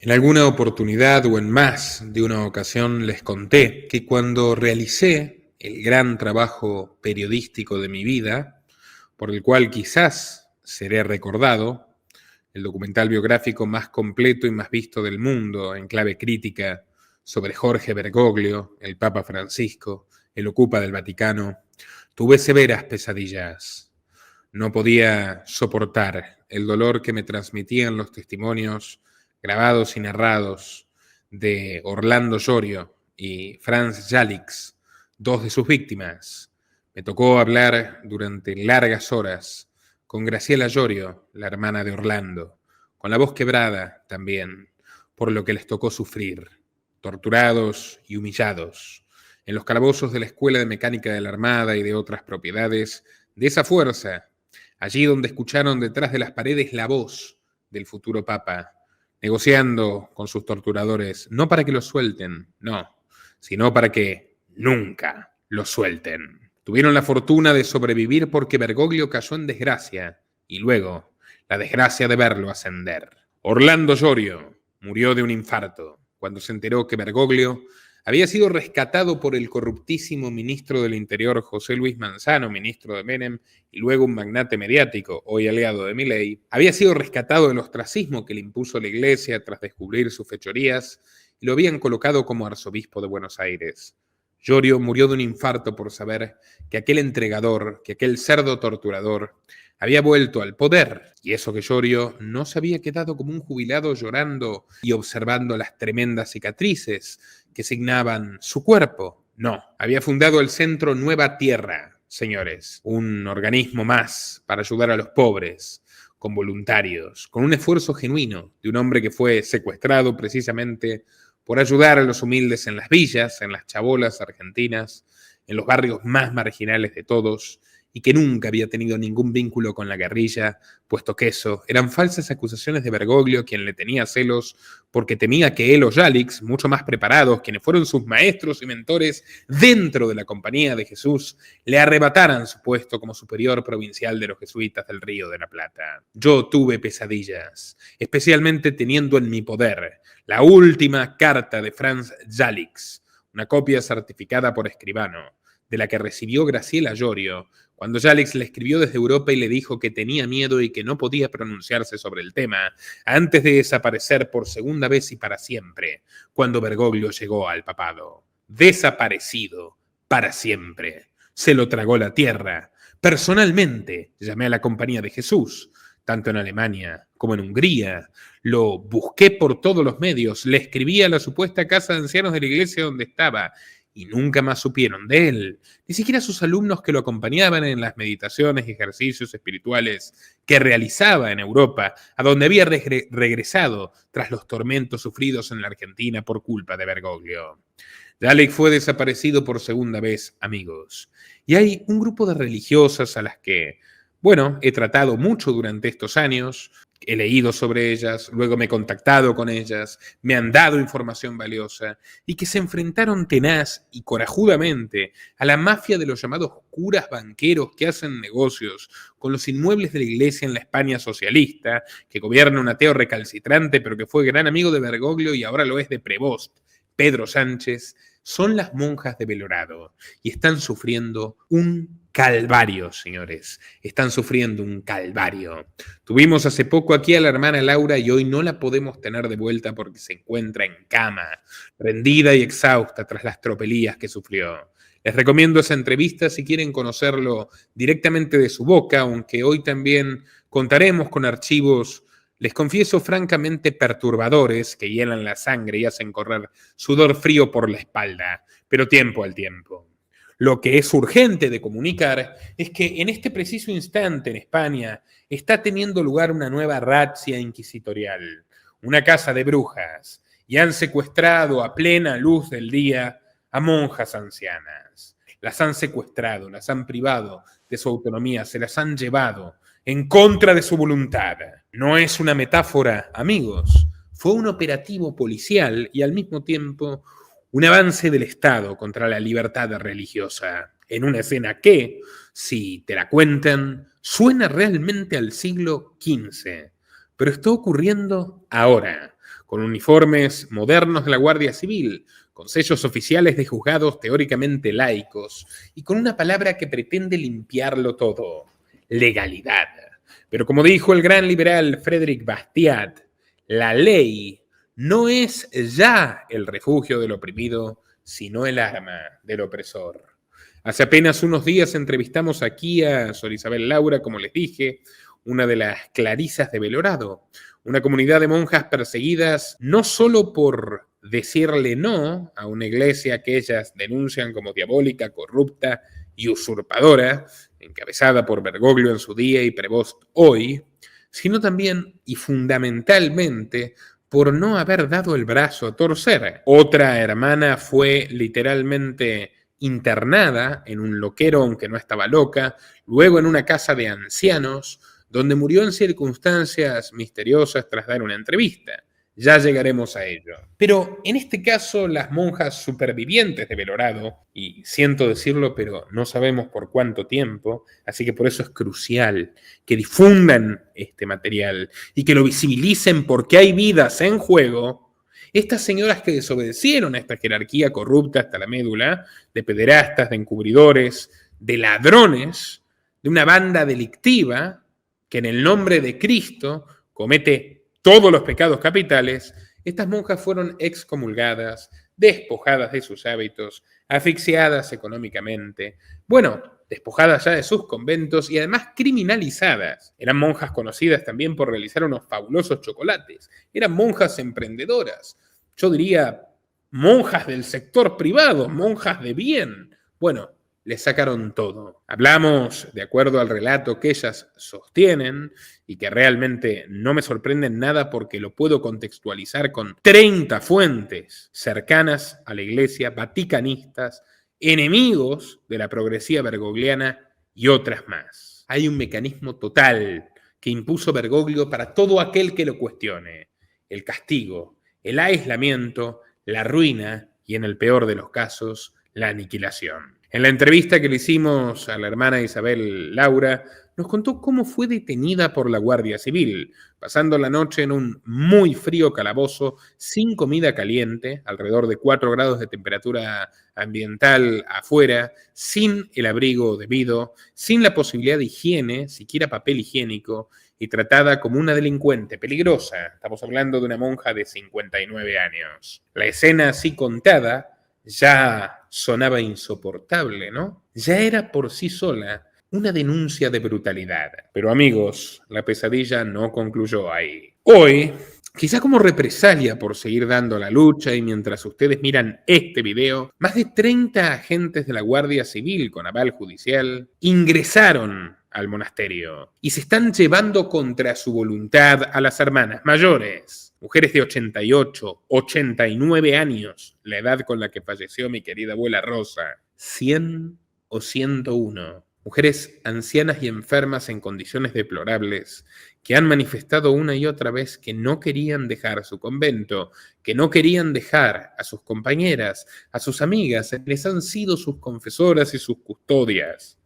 En alguna oportunidad o en más de una ocasión les conté que cuando realicé el gran trabajo periodístico de mi vida, por el cual quizás seré recordado, el documental biográfico más completo y más visto del mundo en clave crítica sobre Jorge Bergoglio, el Papa Francisco, el Ocupa del Vaticano, tuve severas pesadillas. No podía soportar el dolor que me transmitían los testimonios grabados y narrados de Orlando Llorio y Franz Jalix, dos de sus víctimas. Me tocó hablar durante largas horas con Graciela Llorio, la hermana de Orlando, con la voz quebrada también, por lo que les tocó sufrir, torturados y humillados, en los calabozos de la Escuela de Mecánica de la Armada y de otras propiedades de esa fuerza, allí donde escucharon detrás de las paredes la voz del futuro Papa, negociando con sus torturadores, no para que los suelten, no, sino para que nunca los suelten. Tuvieron la fortuna de sobrevivir porque Bergoglio cayó en desgracia y luego la desgracia de verlo ascender. Orlando Llorio murió de un infarto cuando se enteró que Bergoglio había sido rescatado por el corruptísimo ministro del Interior José Luis Manzano, ministro de Menem, y luego un magnate mediático, hoy aliado de Milei. Había sido rescatado del ostracismo que le impuso la Iglesia tras descubrir sus fechorías y lo habían colocado como arzobispo de Buenos Aires. Llorio murió de un infarto por saber que aquel entregador, que aquel cerdo torturador, había vuelto al poder, y eso que Llorio no se había quedado como un jubilado llorando y observando las tremendas cicatrices que signaban su cuerpo. No, había fundado el Centro Nueva Tierra, señores, un organismo más para ayudar a los pobres, con voluntarios, con un esfuerzo genuino de un hombre que fue secuestrado precisamente por ayudar a los humildes en las villas, en las chabolas argentinas, en los barrios más marginales de todos, y que nunca había tenido ningún vínculo con la guerrilla, puesto que eso eran falsas acusaciones de Bergoglio, quien le tenía celos porque temía que él o Jalix, mucho más preparados, quienes fueron sus maestros y mentores dentro de la Compañía de Jesús, le arrebataran su puesto como superior provincial de los jesuitas del Río de la Plata. Yo tuve pesadillas, especialmente teniendo en mi poder la última carta de Franz Jalix, una copia certificada por escribano, de la que recibió Graciela Llorio, cuando Jalix le escribió desde Europa y le dijo que tenía miedo y que no podía pronunciarse sobre el tema, antes de desaparecer por segunda vez y para siempre, cuando Bergoglio llegó al papado. Desaparecido para siempre. Se lo tragó la tierra. Personalmente llamé a la Compañía de Jesús, tanto en Alemania como en Hungría. Lo busqué por todos los medios, le escribí a la supuesta casa de ancianos de la iglesia donde estaba, y nunca más supieron de él, ni siquiera sus alumnos que lo acompañaban en las meditaciones y ejercicios espirituales que realizaba en Europa, a donde había regresado tras los tormentos sufridos en la Argentina por culpa de Bergoglio. Jalix fue desaparecido por segunda vez, amigos. Y hay un grupo de religiosas a las que, bueno, he tratado mucho durante estos años, he leído sobre ellas, luego me he contactado con ellas, me han dado información valiosa y que se enfrentaron tenaz y corajudamente a la mafia de los llamados curas banqueros que hacen negocios con los inmuebles de la iglesia en la España socialista, que gobierna un ateo recalcitrante pero que fue gran amigo de Bergoglio y ahora lo es de Prevost, Pedro Sánchez. Son las monjas de Belorado y están sufriendo un calvario, señores. Están sufriendo un calvario. Tuvimos hace poco aquí a la hermana Laura y hoy no la podemos tener de vuelta porque se encuentra en cama, rendida y exhausta tras las tropelías que sufrió. Les recomiendo esa entrevista si quieren conocerlo directamente de su boca, aunque hoy también contaremos con archivos, les confieso francamente perturbadores, que hielan la sangre y hacen correr sudor frío por la espalda, pero tiempo al tiempo. Lo que es urgente de comunicar es que en este preciso instante en España está teniendo lugar una nueva razzia inquisitorial, una casa de brujas, y han secuestrado a plena luz del día a monjas ancianas. Las han secuestrado, las han privado de su autonomía, se las han llevado en contra de su voluntad. No es una metáfora, amigos. Fue un operativo policial y al mismo tiempo un avance del Estado contra la libertad religiosa. En una escena que, si te la cuentan, suena realmente al siglo XV. Pero está ocurriendo ahora, con uniformes modernos de la Guardia Civil, con sellos oficiales de juzgados teóricamente laicos y con una palabra que pretende limpiarlo todo: legalidad. Pero como dijo el gran liberal Frédéric Bastiat, la ley no es ya el refugio del oprimido, sino el arma del opresor. Hace apenas unos días entrevistamos aquí a Sor Isabel Laura, como les dije, una de las clarisas de Belorado, una comunidad de monjas perseguidas no solo por decirle no a una iglesia que ellas denuncian como diabólica, corrupta y usurpadora, encabezada por Bergoglio en su día y Prevost hoy, sino también y fundamentalmente por no haber dado el brazo a torcer. Otra hermana fue literalmente internada en un loquero, aunque no estaba loca, luego en una casa de ancianos, donde murió en circunstancias misteriosas tras dar una entrevista. Ya llegaremos a ello. Pero en este caso, las monjas supervivientes de Belorado, y siento decirlo, pero no sabemos por cuánto tiempo, así que por eso es crucial que difundan este material y que lo visibilicen porque hay vidas en juego. Estas señoras que desobedecieron a esta jerarquía corrupta hasta la médula, de pederastas, de encubridores, de ladrones, de una banda delictiva que en el nombre de Cristo comete todos los pecados capitales, estas monjas fueron excomulgadas, despojadas de sus hábitos, asfixiadas económicamente, despojadas ya de sus conventos y además criminalizadas. Eran monjas conocidas también por realizar unos fabulosos chocolates. Eran monjas emprendedoras. Yo diría monjas del sector privado, monjas de bien. Les sacaron todo. Hablamos, de acuerdo al relato que ellas sostienen, y que realmente no me sorprende nada porque lo puedo contextualizar con 30 fuentes cercanas a la iglesia, vaticanistas, enemigos de la progresía bergogliana y otras más. Hay un mecanismo total que impuso Bergoglio para todo aquel que lo cuestione: el castigo, el aislamiento, la ruina y, en el peor de los casos, la aniquilación. En la entrevista que le hicimos a la hermana Isabel Laura, nos contó cómo fue detenida por la Guardia Civil, pasando la noche en un muy frío calabozo, sin comida caliente, alrededor de 4 grados de temperatura ambiental afuera, sin el abrigo debido, sin la posibilidad de higiene, siquiera papel higiénico, y tratada como una delincuente peligrosa. Estamos hablando de una monja de 59 años. La escena así contada ya sonaba insoportable, ¿no? Ya era por sí sola una denuncia de brutalidad. Pero amigos, la pesadilla no concluyó ahí. Hoy, quizá como represalia por seguir dando la lucha, y mientras ustedes miran este video, más de 30 agentes de la Guardia Civil con aval judicial ingresaron al monasterio y se están llevando contra su voluntad a las hermanas mayores. Mujeres de 88, 89 años, la edad con la que falleció mi querida abuela Rosa. 100 o 101. Mujeres ancianas y enfermas en condiciones deplorables, que han manifestado una y otra vez que no querían dejar su convento, que no querían dejar a sus compañeras, a sus amigas, les han sido sus confesoras y sus custodias.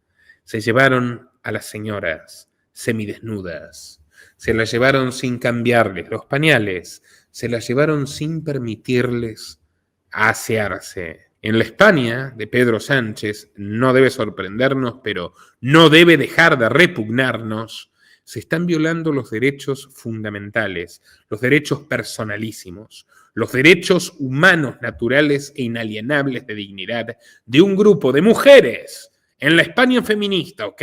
Se llevaron a las señoras semidesnudas. Se las llevaron sin cambiarles los pañales, se las llevaron sin permitirles asearse. En la España de Pedro Sánchez, no debe sorprendernos, pero no debe dejar de repugnarnos, se están violando los derechos fundamentales, los derechos personalísimos, los derechos humanos, naturales e inalienables de dignidad de un grupo de mujeres en la España feminista, ¿ok?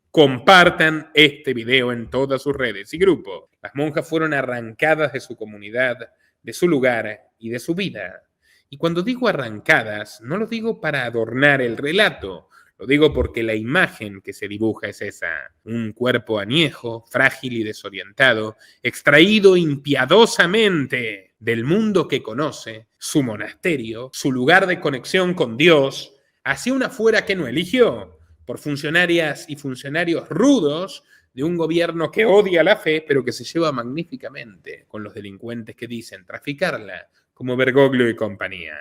Compartan este video en todas sus redes y grupos. Las monjas fueron arrancadas de su comunidad, de su lugar y de su vida. Y cuando digo arrancadas, no lo digo para adornar el relato, lo digo porque la imagen que se dibuja es esa: un cuerpo añejo, frágil y desorientado, extraído impiadosamente del mundo que conoce, su monasterio, su lugar de conexión con Dios, hacia una fuera que no eligió, por funcionarias y funcionarios rudos de un gobierno que odia la fe, pero que se lleva magníficamente con los delincuentes que dicen traficarla, como Bergoglio y compañía.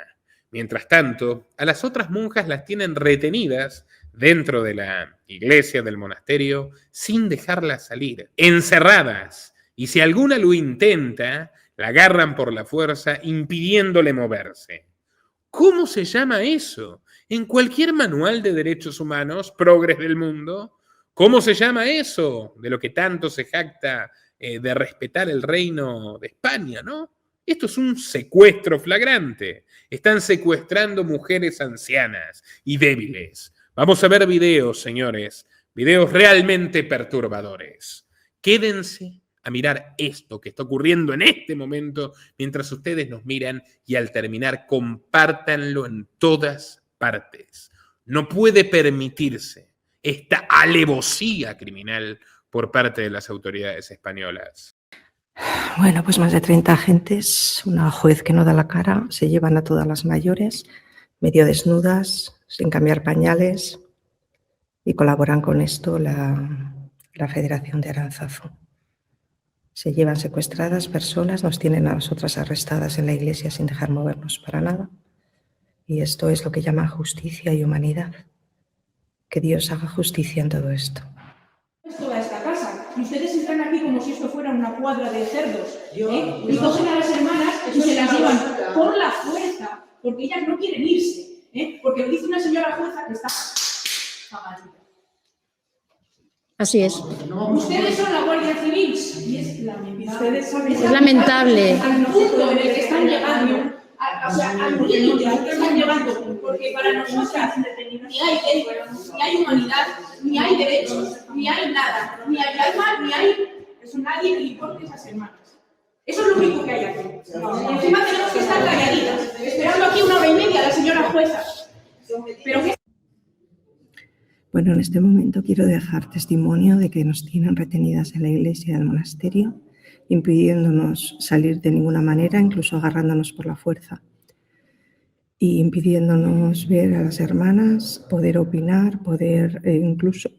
Mientras tanto, a las otras monjas las tienen retenidas dentro de la iglesia, del monasterio, sin dejarlas salir, encerradas. Y si alguna lo intenta, La agarran por la fuerza, impidiéndole moverse. ¿Cómo se llama eso? En cualquier manual de derechos humanos, progres del mundo, ¿cómo se llama eso? De lo que tanto se jacta de respetar el reino de España, ¿no? Esto es un secuestro flagrante. Están secuestrando mujeres ancianas y débiles. Vamos a ver videos, señores, videos realmente perturbadores. Quédense a mirar esto que está ocurriendo en este momento mientras ustedes nos miran y al terminar compártanlo en todas partes. No puede permitirse esta alevosía criminal por parte de las autoridades españolas. Bueno, pues más de 30 agentes, una juez que no da la cara, se llevan a todas las mayores, medio desnudas, sin cambiar pañales, y colaboran con esto la Federación de Aránzazu. Se llevan secuestradas personas, nos tienen a nosotras arrestadas en la iglesia sin dejar movernos para nada. Y esto es lo que llaman justicia y humanidad. Que Dios haga justicia en todo esto. Toda esta casa. Y ustedes entran aquí como si esto fuera una cuadra de cerdos. Y cogen a las hermanas y se las llevan por la fuerza, porque ellas no quieren irse. Porque lo dice una señora jueza que está pagando. Así es. Ustedes son la Guardia Civil y es lamentable. Es lamentable. Al punto en el que están llegando, al límite al que están llegando, porque para nosotras ni hay humanidad, ni hay derechos, ni hay nada, ni hay alma, ni hay... Eso nadie le importa a esas hermanas. Eso es lo único que hay aquí. Encima tenemos que estar calladitas, esperando aquí 1 hora y media a la señora jueza. Pero ¿qué? Bueno, en este momento quiero dejar testimonio de que nos tienen retenidas en la iglesia del monasterio, impidiéndonos salir de ninguna manera, incluso agarrándonos por la fuerza, y impidiéndonos ver a las hermanas, poder opinar, poder incluso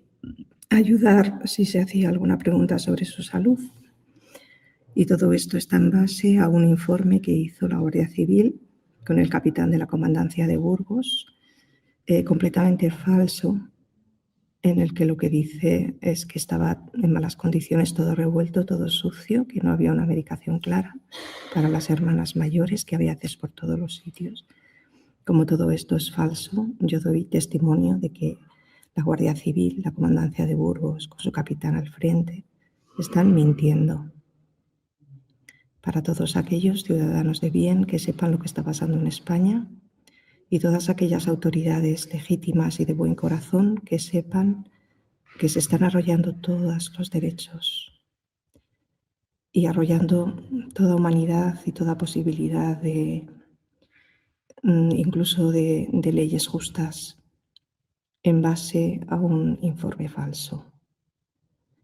ayudar si se hacía alguna pregunta sobre su salud. Y todo esto está en base a un informe que hizo la Guardia Civil con el capitán de la comandancia de Burgos, completamente falso, en el que lo que dice es que estaba en malas condiciones, todo revuelto, todo sucio, que no había una medicación clara para las hermanas mayores, que había acceso por todos los sitios. Como todo esto es falso, yo doy testimonio de que la Guardia Civil, la comandancia de Burgos, con su capitán al frente, están mintiendo. Para todos aquellos ciudadanos de bien que sepan lo que está pasando en España, y todas aquellas autoridades legítimas y de buen corazón que sepan que se están arrollando todos los derechos y arrollando toda humanidad y toda posibilidad de incluso de leyes justas en base a un informe falso.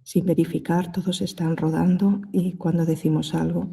Sin verificar, todos están rodando y cuando decimos algo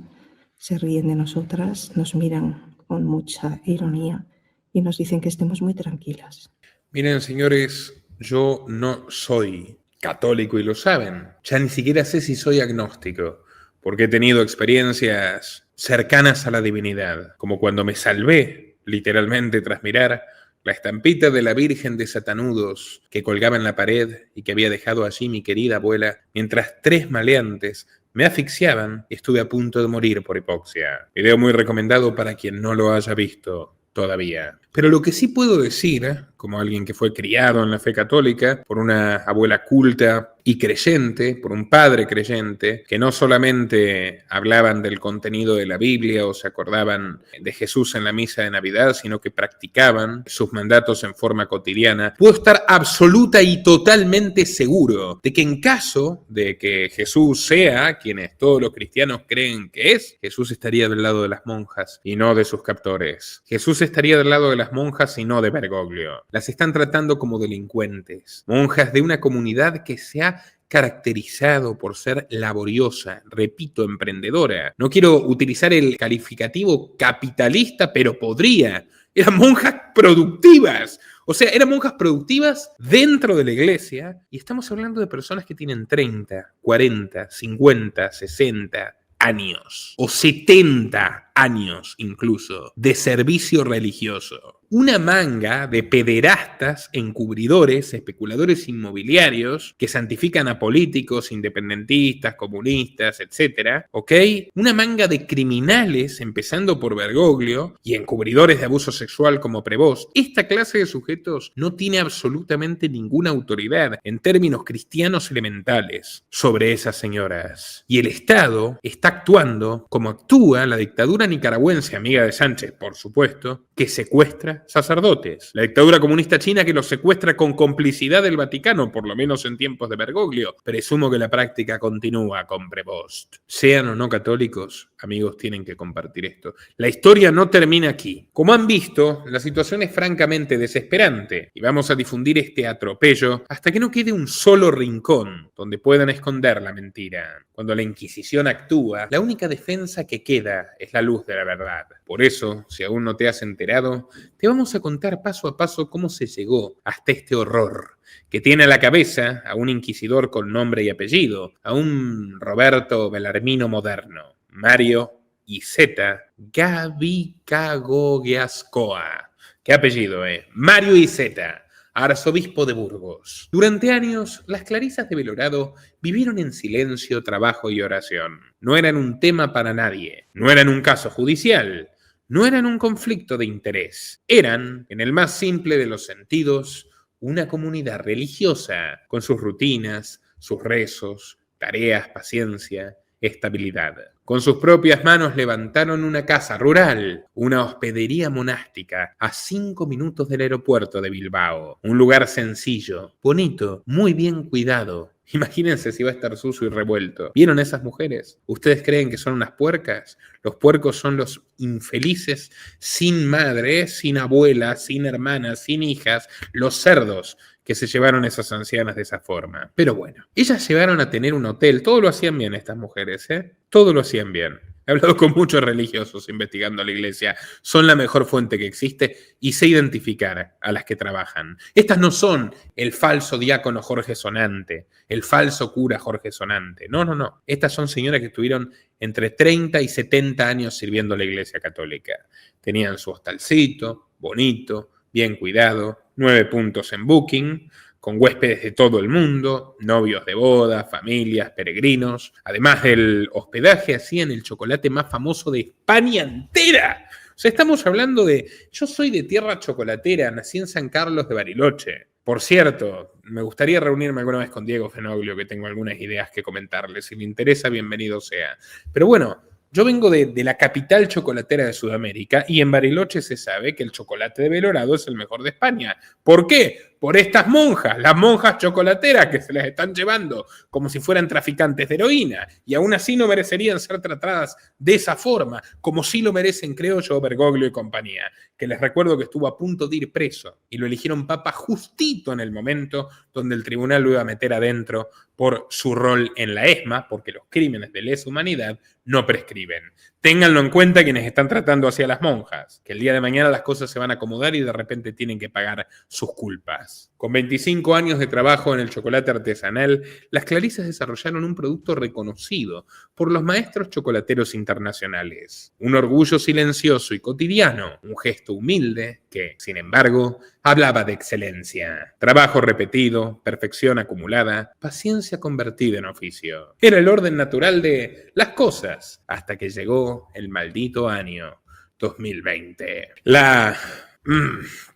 se ríen de nosotras, nos miran con mucha ironía y nos dicen que estemos muy tranquilas. Miren, señores, yo no soy católico y lo saben. Ya ni siquiera sé si soy agnóstico, porque he tenido experiencias cercanas a la divinidad, como cuando me salvé, literalmente, tras mirar la estampita de la Virgen de Satanudos que colgaba en la pared y que había dejado allí mi querida abuela, mientras 3 maleantes me asfixiaban y estuve a punto de morir por hipoxia. Video muy recomendado para quien no lo haya visto todavía. Pero lo que sí puedo decir, como alguien que fue criado en la fe católica, por una abuela culta y creyente, por un padre creyente, que no solamente hablaban del contenido de la Biblia o se acordaban de Jesús en la misa de Navidad, sino que practicaban sus mandatos en forma cotidiana, puedo estar absoluta y totalmente seguro de que en caso de que Jesús sea quienes todos los cristianos creen que es, Jesús estaría del lado de las monjas y no de sus captores. Jesús estaría del lado de las monjas y no de Bergoglio. Las están tratando como delincuentes, monjas de una comunidad que se ha caracterizado por ser laboriosa, repito, emprendedora. No quiero utilizar el calificativo capitalista, pero podría. Eran monjas productivas. O sea, eran monjas productivas dentro de la iglesia y estamos hablando de personas que tienen 30, 40, 50, 60 años o 70 años incluso, de servicio religioso. Una manga de pederastas, encubridores, especuladores inmobiliarios que santifican a políticos, independentistas, comunistas, etc. ¿Ok? Una manga de criminales, empezando por Bergoglio, y encubridores de abuso sexual como Prevost. Esta clase de sujetos no tiene absolutamente ninguna autoridad en términos cristianos elementales sobre esas señoras. Y el Estado está actuando como actúa la dictadura nicaragüense, amiga de Sánchez, por supuesto, que secuestra sacerdotes. La dictadura comunista china que los secuestra con complicidad del Vaticano, por lo menos en tiempos de Bergoglio. Presumo que la práctica continúa con Prevost. Sean o no católicos, amigos, tienen que compartir esto. La historia no termina aquí. Como han visto, la situación es francamente desesperante y vamos a difundir este atropello hasta que no quede un solo rincón donde puedan esconder la mentira. Cuando la Inquisición actúa, la única defensa que queda es la luz de la verdad. Por eso, si aún no te has enterado, te vamos a contar paso a paso cómo se llegó hasta este horror que tiene a la cabeza a un inquisidor con nombre y apellido, a un Roberto Bellarmino moderno, Mario Iceta Gavicagogiascoa. ¿Qué apellido, Mario Iceta, arzobispo de Burgos. Durante años, las clarisas de Belorado vivieron en silencio, trabajo y oración. No eran un tema para nadie, no eran un caso judicial, no eran un conflicto de interés. Eran, en el más simple de los sentidos, una comunidad religiosa, con sus rutinas, sus rezos, tareas, paciencia, estabilidad. Con sus propias manos levantaron una casa rural, una hospedería monástica, a 5 minutos del aeropuerto de Bilbao. Un lugar sencillo, bonito, muy bien cuidado. Imagínense si va a estar sucio y revuelto. ¿Vieron esas mujeres? ¿Ustedes creen que son unas puercas? Los puercos son los infelices sin madre, sin abuela, sin hermanas, sin hijas, los cerdos que se llevaron esas ancianas de esa forma. Pero bueno, ellas llegaron a tener un hotel. Todo lo hacían bien estas mujeres, Todo lo hacían bien. He hablado con muchos religiosos investigando a la iglesia. Son la mejor fuente que existe y sé identificar a las que trabajan. Estas no son el falso diácono Jorge Sonante, el falso cura Jorge Sonante. No. Estas son señoras que estuvieron entre 30 y 70 años sirviendo a la iglesia católica. Tenían su hostalcito, bonito, bien cuidado, 9 puntos en Booking, con huéspedes de todo el mundo, novios de boda, familias, peregrinos. Además del hospedaje, hacían el chocolate más famoso de España entera. O sea, estamos hablando de... Yo soy de tierra chocolatera, nací en San Carlos de Bariloche. Por cierto, me gustaría reunirme alguna vez con Diego Fenoglio, que tengo algunas ideas que comentarle. Si le interesa, bienvenido sea. Pero bueno, yo vengo de la capital chocolatera de Sudamérica y en Bariloche se sabe que el chocolate de Belorado es el mejor de España. ¿Por qué? Por estas monjas, las monjas chocolateras que se las están llevando como si fueran traficantes de heroína y aún así no merecerían ser tratadas de esa forma, como sí lo merecen, creo yo, Bergoglio y compañía, que les recuerdo que estuvo a punto de ir preso y lo eligieron papa justito en el momento donde el tribunal lo iba a meter adentro por su rol en la ESMA, porque los crímenes de lesa humanidad no prescriben. Ténganlo en cuenta quienes están tratando hacia las monjas, que el día de mañana las cosas se van a acomodar y de repente tienen que pagar sus culpas. Con 25 años de trabajo en el chocolate artesanal, las clarisas desarrollaron un producto reconocido por los maestros chocolateros internacionales. Un orgullo silencioso y cotidiano, un gesto humilde que, sin embargo, hablaba de excelencia. Trabajo repetido, perfección acumulada, paciencia convertida en oficio. Era el orden natural de las cosas, hasta que llegó el maldito año 2020. La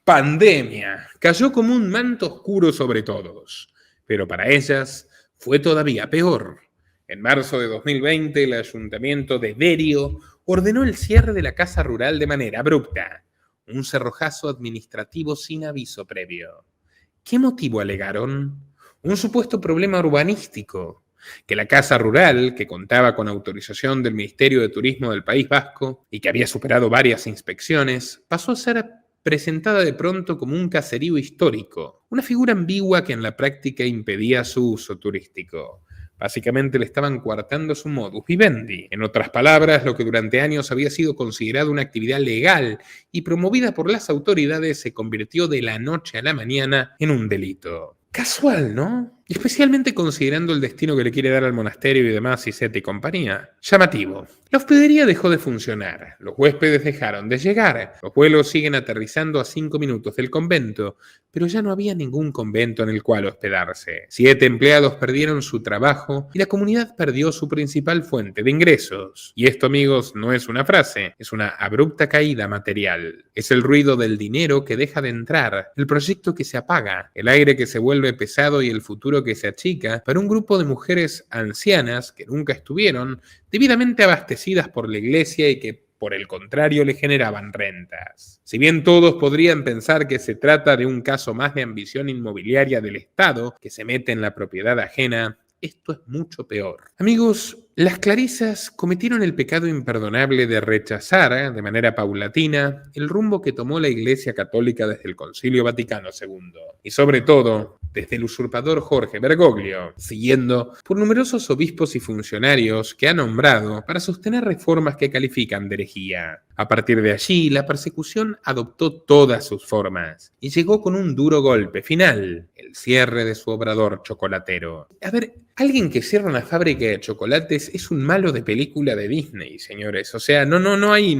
pandemia cayó como un manto oscuro sobre todos, pero para ellas fue todavía peor. En marzo de 2020, el ayuntamiento de Derio ordenó el cierre de la casa rural de manera abrupta, un cerrojazo administrativo sin aviso previo. ¿Qué motivo alegaron? Un supuesto problema urbanístico, que la casa rural, que contaba con autorización del Ministerio de Turismo del País Vasco y que había superado varias inspecciones, pasó a ser presentada de pronto como un caserío histórico, una figura ambigua que en la práctica impedía su uso turístico. Básicamente le estaban coartando su modus vivendi. En otras palabras, lo que durante años había sido considerado una actividad legal y promovida por las autoridades se convirtió de la noche a la mañana en un delito. Casual, ¿no? Y especialmente considerando el destino que le quiere dar al monasterio y demás, Iceta y compañía. Llamativo. La hospedería dejó de funcionar, los huéspedes dejaron de llegar, los vuelos siguen aterrizando a 5 minutos del convento, pero ya no había ningún convento en el cual hospedarse. 7 empleados perdieron su trabajo y la comunidad perdió su principal fuente de ingresos. Y esto, amigos, no es una frase, es una abrupta caída material. Es el ruido del dinero que deja de entrar, el proyecto que se apaga, el aire que se vuelve pesado y el futuro que se achica para un grupo de mujeres ancianas que nunca estuvieron debidamente abastecidas por la iglesia y que por el contrario le generaban rentas. Si bien todos podrían pensar que se trata de un caso más de ambición inmobiliaria del Estado que se mete en la propiedad ajena, esto es mucho peor. Amigos, las clarisas cometieron el pecado imperdonable de rechazar, de manera paulatina, el rumbo que tomó la Iglesia Católica desde el Concilio Vaticano II, y sobre todo, desde el usurpador Jorge Bergoglio, siguiendo por numerosos obispos y funcionarios que ha nombrado para sostener reformas que califican de herejía. A partir de allí, la persecución adoptó todas sus formas y llegó con un duro golpe final, el cierre de su obrador chocolatero. A ver, alguien que cierra una fábrica de chocolates es un malo de película de Disney, señores. O sea, no hay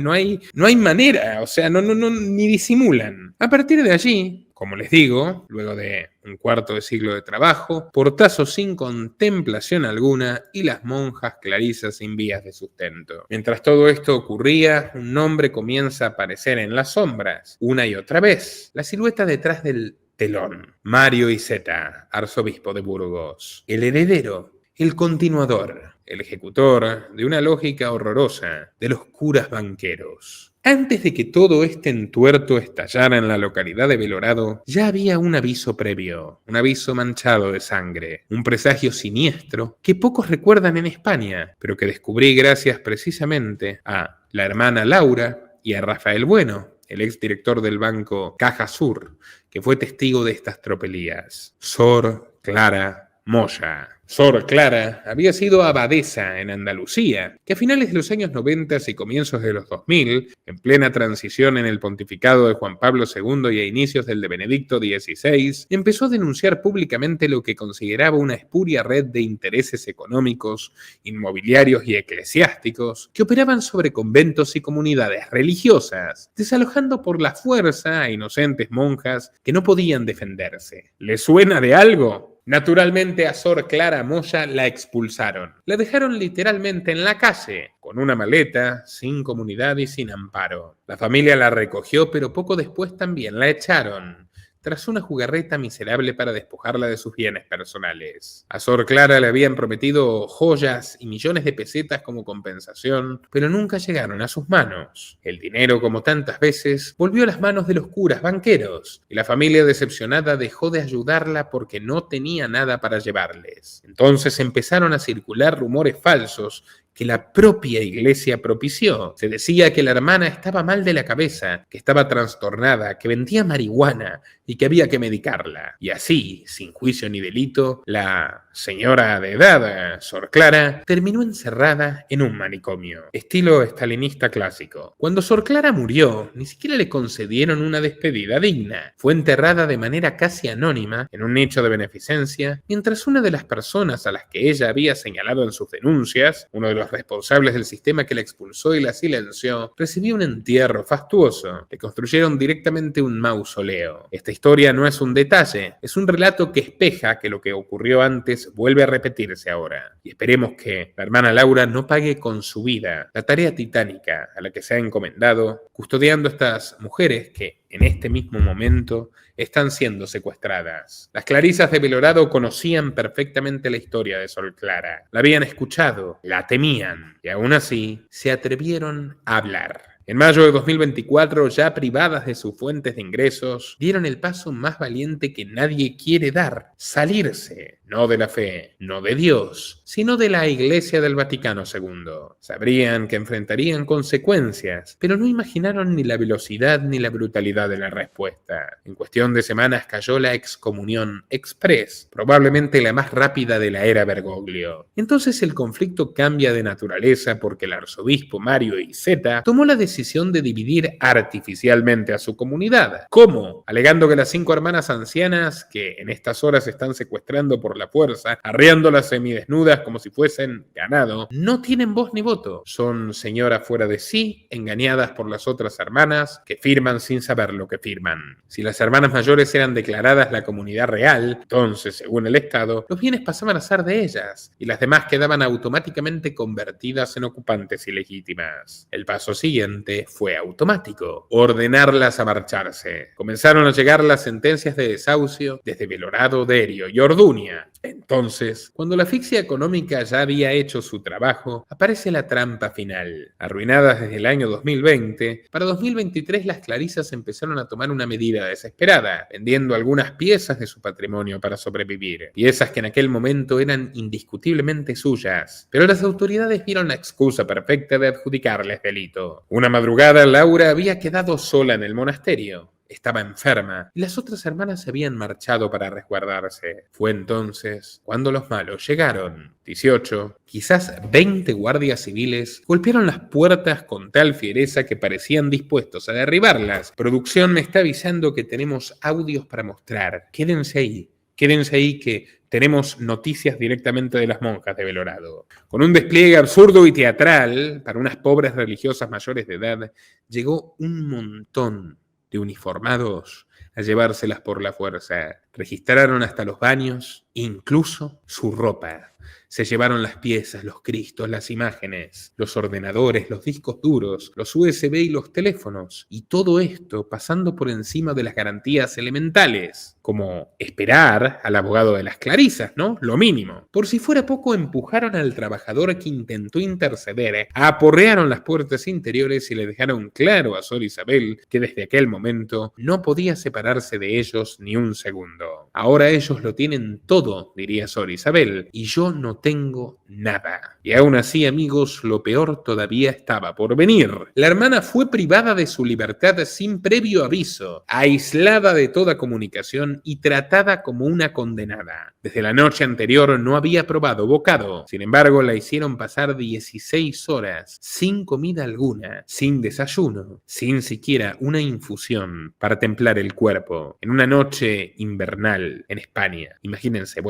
manera. O sea, ni disimulan. A partir de allí, como les digo, luego de un cuarto de siglo de trabajo, portazo sin contemplación alguna y las monjas clarisas sin vías de sustento. Mientras todo esto ocurría, un nombre comienza a aparecer en las sombras, una y otra vez. La silueta detrás del telón. Mario Iceta, arzobispo de Burgos. El heredero, el continuador, el ejecutor de una lógica horrorosa de los curas banqueros. Antes de que todo este entuerto estallara en la localidad de Belorado, ya había un aviso previo, un aviso manchado de sangre, un presagio siniestro que pocos recuerdan en España, pero que descubrí gracias precisamente a la hermana Laura y a Rafael Bueno, el exdirector del banco Caja Sur, que fue testigo de estas tropelías. Sor Clara Moya. Sor Clara había sido abadesa en Andalucía, que a finales de los años 90 y comienzos de los 2000, en plena transición en el pontificado de Juan Pablo II y a inicios del de Benedicto XVI, empezó a denunciar públicamente lo que consideraba una espuria red de intereses económicos, inmobiliarios y eclesiásticos que operaban sobre conventos y comunidades religiosas, desalojando por la fuerza a inocentes monjas que no podían defenderse. ¿Les suena de algo? Naturalmente a Sor Clara Moya la expulsaron. La dejaron literalmente en la calle, con una maleta, sin comunidad y sin amparo. La familia la recogió, pero poco después también la echaron, tras una jugarreta miserable para despojarla de sus bienes personales. A Sor Clara le habían prometido joyas y millones de pesetas como compensación, pero nunca llegaron a sus manos. El dinero, como tantas veces, volvió a las manos de los curas banqueros, y la familia decepcionada dejó de ayudarla porque no tenía nada para llevarles. Entonces empezaron a circular rumores falsos que la propia iglesia propició. Se decía que la hermana estaba mal de la cabeza, que estaba trastornada, que vendía marihuana y que había que medicarla. Y así, sin juicio ni delito, la señora de edad, Sor Clara, terminó encerrada en un manicomio, estilo estalinista clásico. Cuando Sor Clara murió, ni siquiera le concedieron una despedida digna. Fue enterrada de manera casi anónima en un nicho de beneficencia, mientras una de las personas a las que ella había señalado en sus denuncias, uno de los responsables del sistema que la expulsó y la silenció, recibió un entierro fastuoso. Le construyeron directamente un mausoleo. Esta historia no es un detalle, es un relato que espeja que lo que ocurrió antes vuelve a repetirse ahora. Y esperemos que la hermana Laura no pague con su vida la tarea titánica a la que se ha encomendado, custodiando a estas mujeres que, en este mismo momento, están siendo secuestradas. Las clarisas de Belorado conocían perfectamente la historia de Sor Clara. La habían escuchado, la temían, y aún así se atrevieron a hablar. En mayo de 2024, ya privadas de sus fuentes de ingresos, dieron el paso más valiente que nadie quiere dar: salirse, no de la fe, no de Dios, sino de la Iglesia del Vaticano II. Sabrían que enfrentarían consecuencias, pero no imaginaron ni la velocidad ni la brutalidad de la respuesta. En cuestión de semanas cayó la excomunión express, probablemente la más rápida de la era Bergoglio. Entonces el conflicto cambia de naturaleza porque el arzobispo Mario Iceta tomó la decisión de dividir artificialmente a su comunidad. ¿Cómo? Alegando que las 5 hermanas ancianas que en estas horas están secuestrando por por la fuerza, arreándolas semidesnudas como si fuesen ganado, no tienen voz ni voto. Son señoras fuera de sí, engañadas por las otras hermanas, que firman sin saber lo que firman. Si las hermanas mayores eran declaradas la comunidad real, entonces, según el Estado, los bienes pasaban a ser de ellas, y las demás quedaban automáticamente convertidas en ocupantes ilegítimas. El paso siguiente fue automático: ordenarlas a marcharse. Comenzaron a llegar las sentencias de desahucio desde Belorado, Derio y Orduña. Entonces, cuando la asfixia económica ya había hecho su trabajo, aparece la trampa final. Arruinadas desde el año 2020, para 2023 las clarisas empezaron a tomar una medida desesperada, vendiendo algunas piezas de su patrimonio para sobrevivir. Piezas que en aquel momento eran indiscutiblemente suyas, pero las autoridades vieron la excusa perfecta de adjudicarles delito. Una madrugada, Laura había quedado sola en el monasterio. Estaba enferma y las otras hermanas se habían marchado para resguardarse. Fue entonces cuando los malos llegaron. 18, quizás 20 guardias civiles golpearon las puertas con tal fiereza que parecían dispuestos a derribarlas. Producción me está avisando que tenemos audios para mostrar. Quédense ahí que tenemos noticias directamente de las monjas de Belorado. Con un despliegue absurdo y teatral para unas pobres religiosas mayores de edad, llegó un montón de uniformados a llevárselas por la fuerza. Registraron hasta los baños, incluso su ropa. Se llevaron las piezas, los cristos, las imágenes, los ordenadores, los discos duros, los USB y los teléfonos. Y todo esto pasando por encima de las garantías elementales, como esperar al abogado de las clarisas, ¿no? Lo mínimo. Por si fuera poco, empujaron al trabajador que intentó interceder, aporrearon las puertas interiores y le dejaron claro a Sor Isabel que desde aquel momento no podía separarse de ellos ni un segundo. Ahora ellos lo tienen todo, diría Sor Isabel, y yo no tengo nada. Y aún así, amigos, lo peor todavía estaba por venir. La hermana fue privada de su libertad sin previo aviso, aislada de toda comunicación y tratada como una condenada. Desde la noche anterior no había probado bocado. Sin embargo, la hicieron pasar 16 horas sin comida alguna, sin desayuno, sin siquiera una infusión para templar el cuerpo, en una noche invernal en España. Imagínense,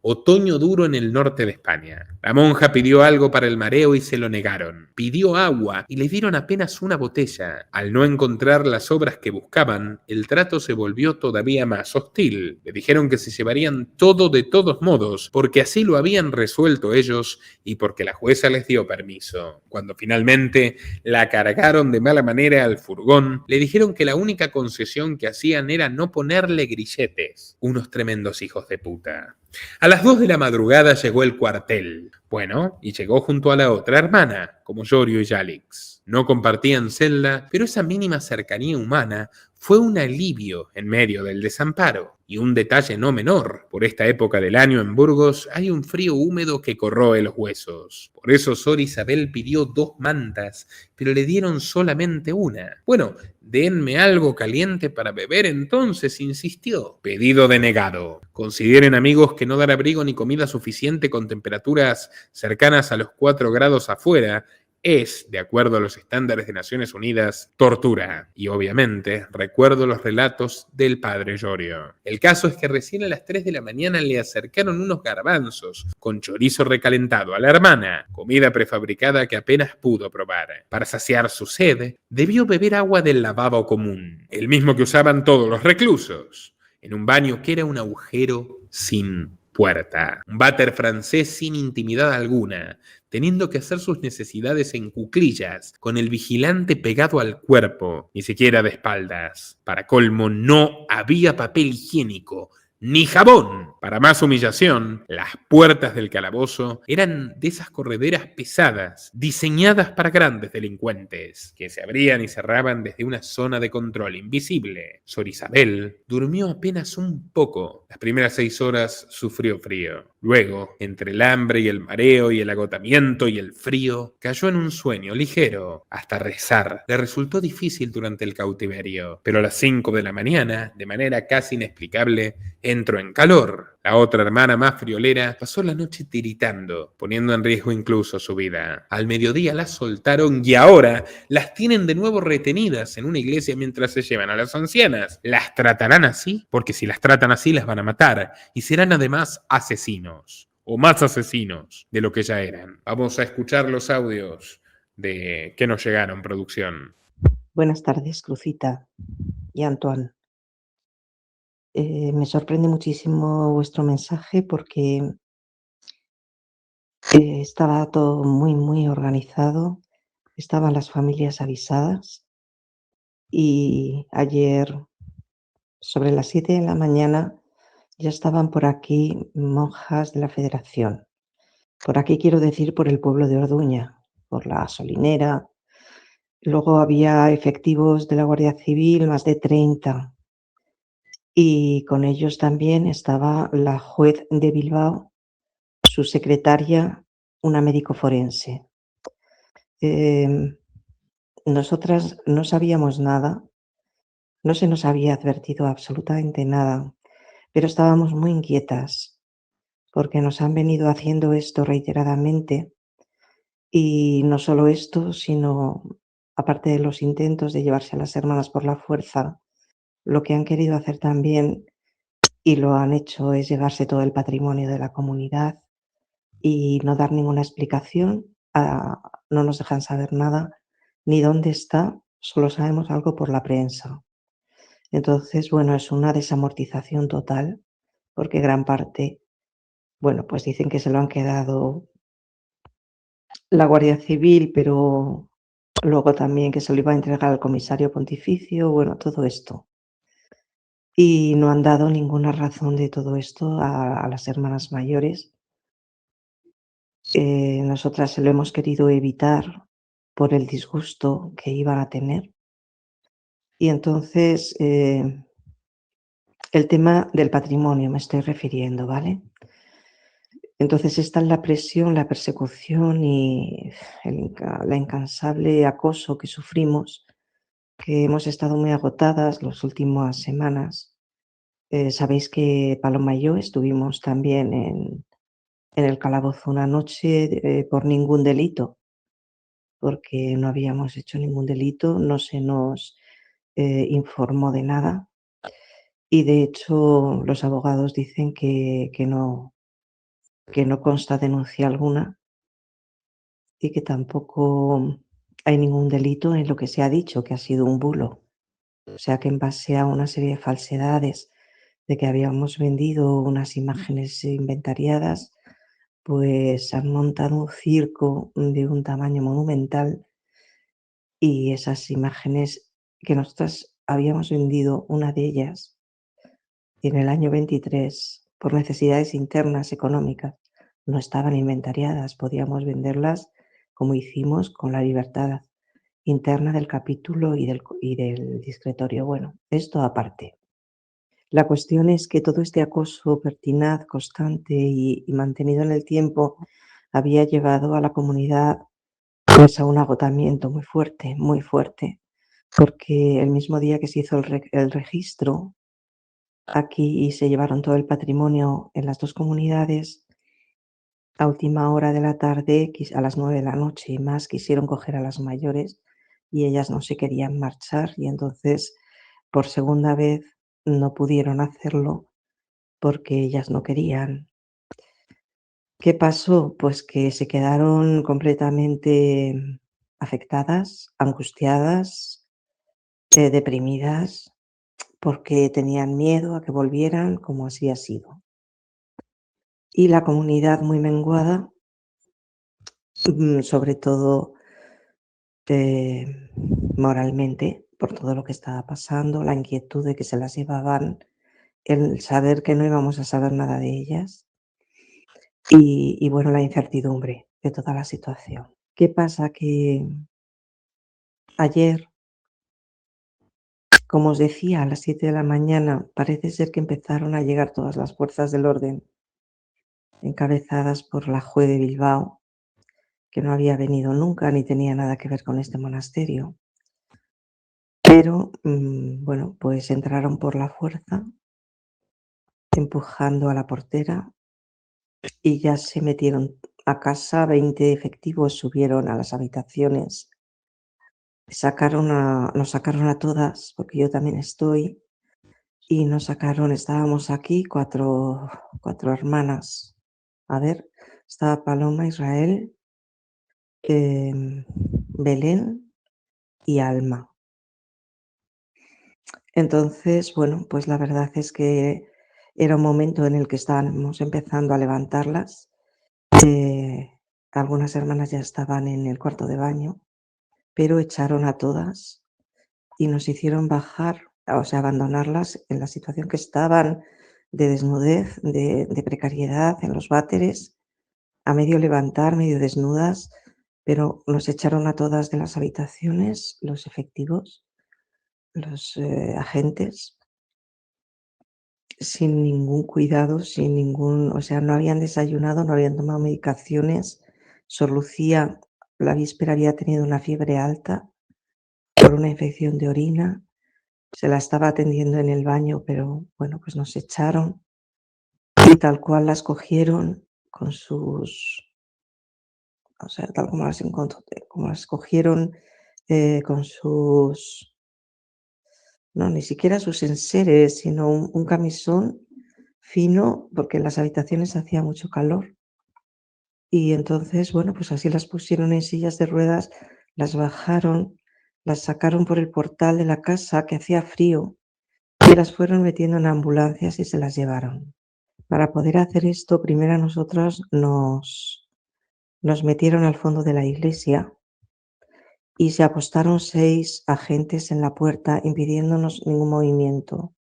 otoño duro en el norte de España. La monja pidió algo para el mareo y se lo negaron. Pidió agua y le dieron apenas una botella. Al no encontrar las obras que buscaban, el trato se volvió todavía más hostil. Le dijeron que se llevarían todo de todos modos, porque así lo habían resuelto ellos y porque la jueza les dio permiso. Cuando finalmente la cargaron de mala manera al furgón, le dijeron que la única concesión que hacían era no ponerle grilletes. Unos tremendos hijos de puta. A las 2 de la madrugada llegó el cuartel. Y llegó junto a la otra hermana, como Yorio y Yalix. No compartían celda, pero esa mínima cercanía humana fue un alivio en medio del desamparo. Y un detalle no menor: por esta época del año en Burgos hay un frío húmedo que corroe los huesos. Por eso Sor Isabel pidió 2 mantas, pero le dieron solamente una. Denme algo caliente para beber entonces, insistió. Pedido denegado. Consideren, amigos, que no dar abrigo ni comida suficiente con temperaturas cercanas a los 4 grados afuera es, de acuerdo a los estándares de Naciones Unidas, tortura. Y obviamente recuerdo los relatos del padre Yorio. El caso es que recién a las 3 de la mañana le acercaron unos garbanzos con chorizo recalentado a la hermana, comida prefabricada que apenas pudo probar. Para saciar su sed, debió beber agua del lavabo común, el mismo que usaban todos los reclusos, en un baño que era un agujero sin puerta. Un váter francés sin intimidad alguna, teniendo que hacer sus necesidades en cuclillas, con el vigilante pegado al cuerpo, ni siquiera de espaldas. Para colmo, no había papel higiénico, ni jabón. Para más humillación, las puertas del calabozo eran de esas correderas pesadas, diseñadas para grandes delincuentes, que se abrían y cerraban desde una zona de control invisible. Sor Isabel durmió apenas un poco. Las primeras 6 horas sufrió frío. Luego, entre el hambre y el mareo y el agotamiento y el frío, cayó en un sueño ligero. Hasta rezar le resultó difícil durante el cautiverio, pero a las 5 de la mañana, de manera casi inexplicable, entro en calor. La otra hermana más friolera pasó la noche tiritando, poniendo en riesgo incluso su vida. Al mediodía las soltaron y ahora las tienen de nuevo retenidas en una iglesia mientras se llevan a las ancianas. ¿Las tratarán así? Porque si las tratan así las van a matar y serán además asesinos, o más asesinos de lo que ya eran. Vamos a escuchar los audios de que nos llegaron, producción. Buenas tardes, Crucita y Antoine. Me sorprende muchísimo vuestro mensaje porque estaba todo muy organizado, estaban las familias avisadas y ayer sobre las 7 de la mañana ya estaban por aquí monjas de la Federación. Por aquí quiero decir por el pueblo de Orduña, por la Solinera. Luego había efectivos de la Guardia Civil, más de 30. Y con ellos también estaba la juez de Bilbao, su secretaria, una médico forense. Nosotras no sabíamos nada, no se nos había advertido absolutamente nada, pero estábamos muy inquietas porque nos han venido haciendo esto reiteradamente y no solo esto, sino aparte de los intentos de llevarse a las hermanas por la fuerza, lo que han querido hacer también y lo han hecho es llevarse todo el patrimonio de la comunidad y no dar ninguna explicación, no nos dejan saber nada, ni dónde está, solo sabemos algo por la prensa. Entonces, bueno, es una desamortización total, porque gran parte, bueno, pues dicen que se lo han quedado la Guardia Civil, pero luego también que se lo iba a entregar al comisario pontificio, bueno, todo esto. Y no han dado ninguna razón de todo esto a las hermanas mayores. Nosotras se lo hemos querido evitar por el disgusto que iban a tener. Y entonces, el tema del patrimonio me estoy refiriendo, ¿vale? Entonces está la presión, la persecución y la incansable acoso que sufrimos, que hemos estado muy agotadas las últimas semanas. Sabéis que Paloma y yo estuvimos también en el calabozo una noche por ningún delito, porque no habíamos hecho ningún delito, no se nos informó de nada y de hecho los abogados dicen que no consta denuncia alguna y que tampoco hay ningún delito en lo que se ha dicho, que ha sido un bulo. O sea que en base a una serie de falsedades de que habíamos vendido unas imágenes inventariadas, pues han montado un circo de un tamaño monumental y esas imágenes que nosotras habíamos vendido, una de ellas, en el año 23, por necesidades internas económicas, no estaban inventariadas, podíamos venderlas como hicimos con la libertad interna del capítulo y del discretorio. Bueno, esto aparte. La cuestión es que todo este acoso pertinaz, constante y mantenido en el tiempo había llevado a la comunidad pues a un agotamiento muy fuerte, porque el mismo día que se hizo el registro aquí y se llevaron todo el patrimonio en las dos comunidades, a última hora de la tarde, a las 9 de la noche y más, quisieron coger a las mayores y ellas no se querían marchar y entonces por segunda vez no pudieron hacerlo porque ellas no querían. ¿Qué pasó? Pues que se quedaron completamente afectadas, angustiadas, deprimidas, porque tenían miedo a que volvieran, como así ha sido. Y la comunidad muy menguada, sobre todo moralmente, por todo lo que estaba pasando, la inquietud de que se las llevaban, el saber que no íbamos a saber nada de ellas y bueno, la incertidumbre de toda la situación. ¿Qué pasa? Que ayer, como os decía, a las 7 de la mañana, parece ser que empezaron a llegar todas las fuerzas del orden, encabezadas por la juez de Bilbao, que no había venido nunca ni tenía nada que ver con este monasterio. Pero, bueno, pues entraron por la fuerza empujando a la portera y ya se metieron a casa, 20 efectivos subieron a las habitaciones, nos sacaron a todas, porque yo también estoy, y nos sacaron, estábamos aquí cuatro hermanas. A ver, estaba Paloma, Israel, Belén y Alma. Entonces, bueno, pues la verdad es que era un momento en el que estábamos empezando a levantarlas. Algunas hermanas ya estaban en el cuarto de baño, pero echaron a todas y nos hicieron bajar, o sea, abandonarlas en la situación que estaban de desnudez, de precariedad en los váteres, a medio levantar, medio desnudas, pero nos echaron a todas de las habitaciones, los efectivos, los agentes, sin ningún cuidado, o sea, no habían desayunado, no habían tomado medicaciones. Sor Lucía la víspera había tenido una fiebre alta por una infección de orina. Se la estaba atendiendo en el baño, pero bueno, pues nos echaron y tal cual las cogieron con o sea, tal como las encontró, como las cogieron con no, ni siquiera sus enseres, sino un camisón fino, porque en las habitaciones hacía mucho calor. Y entonces, bueno, pues así las pusieron en sillas de ruedas, las bajaron, las sacaron por el portal de la casa, que hacía frío, y las fueron metiendo en ambulancias y se las llevaron. Para poder hacer esto, primero a nosotros nos metieron al fondo de la iglesia y se apostaron 6 agentes en la puerta impidiéndonos ningún movimiento,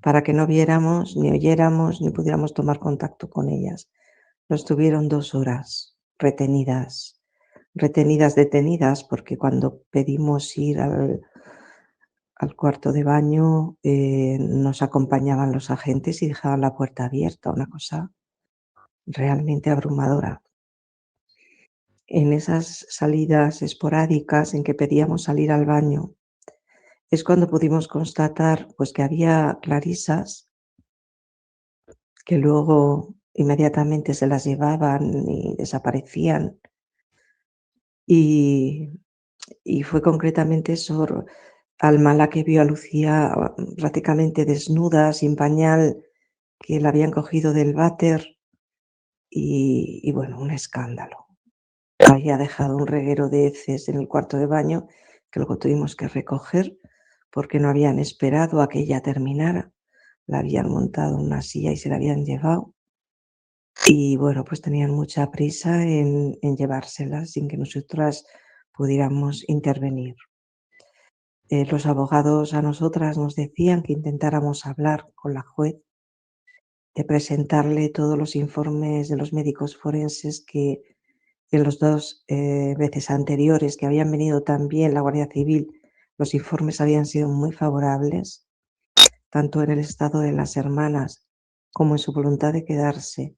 para que no viéramos, ni oyéramos, ni pudiéramos tomar contacto con ellas. Nos tuvieron 2 horas retenidas, detenidas, porque cuando pedimos ir al cuarto de baño, nos acompañaban los agentes y dejaban la puerta abierta, una cosa realmente abrumadora. En esas salidas esporádicas en que pedíamos salir al baño, es cuando pudimos constatar, pues, que había clarisas que luego inmediatamente se las llevaban y desaparecían. Y fue concretamente Sor Alma la que vio a Lucía prácticamente desnuda, sin pañal, que la habían cogido del váter y bueno, un escándalo. Había dejado un reguero de heces en el cuarto de baño que luego tuvimos que recoger porque no habían esperado a que ella terminara. La habían montado en una silla y se la habían llevado. Y bueno, pues tenían mucha prisa en llevárselas sin que nosotras pudiéramos intervenir. Los abogados a nosotras nos decían que intentáramos hablar con la juez, de presentarle todos los informes de los médicos forenses que en los 2 veces anteriores que habían venido también la Guardia Civil, los informes habían sido muy favorables, tanto en el estado de las hermanas como en su voluntad de quedarse,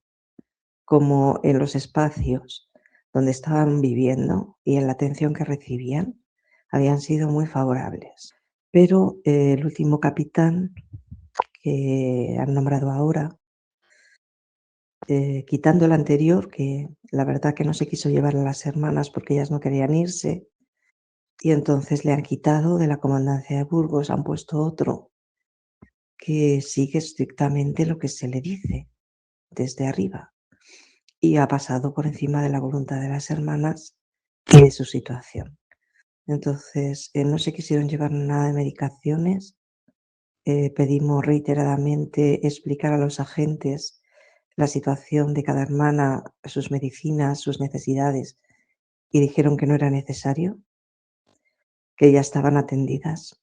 como en los espacios donde estaban viviendo y en la atención que recibían, habían sido muy favorables. Pero el último capitán que han nombrado ahora, quitando el anterior, que la verdad que no se quiso llevar a las hermanas porque ellas no querían irse, y entonces le han quitado de la comandancia de Burgos, han puesto otro que sigue estrictamente lo que se le dice desde arriba y ha pasado por encima de la voluntad de las hermanas y de su situación. Entonces, no se quisieron llevar nada de medicaciones. Pedimos reiteradamente explicar a los agentes la situación de cada hermana, sus medicinas, sus necesidades, y dijeron que no era necesario, que ya estaban atendidas.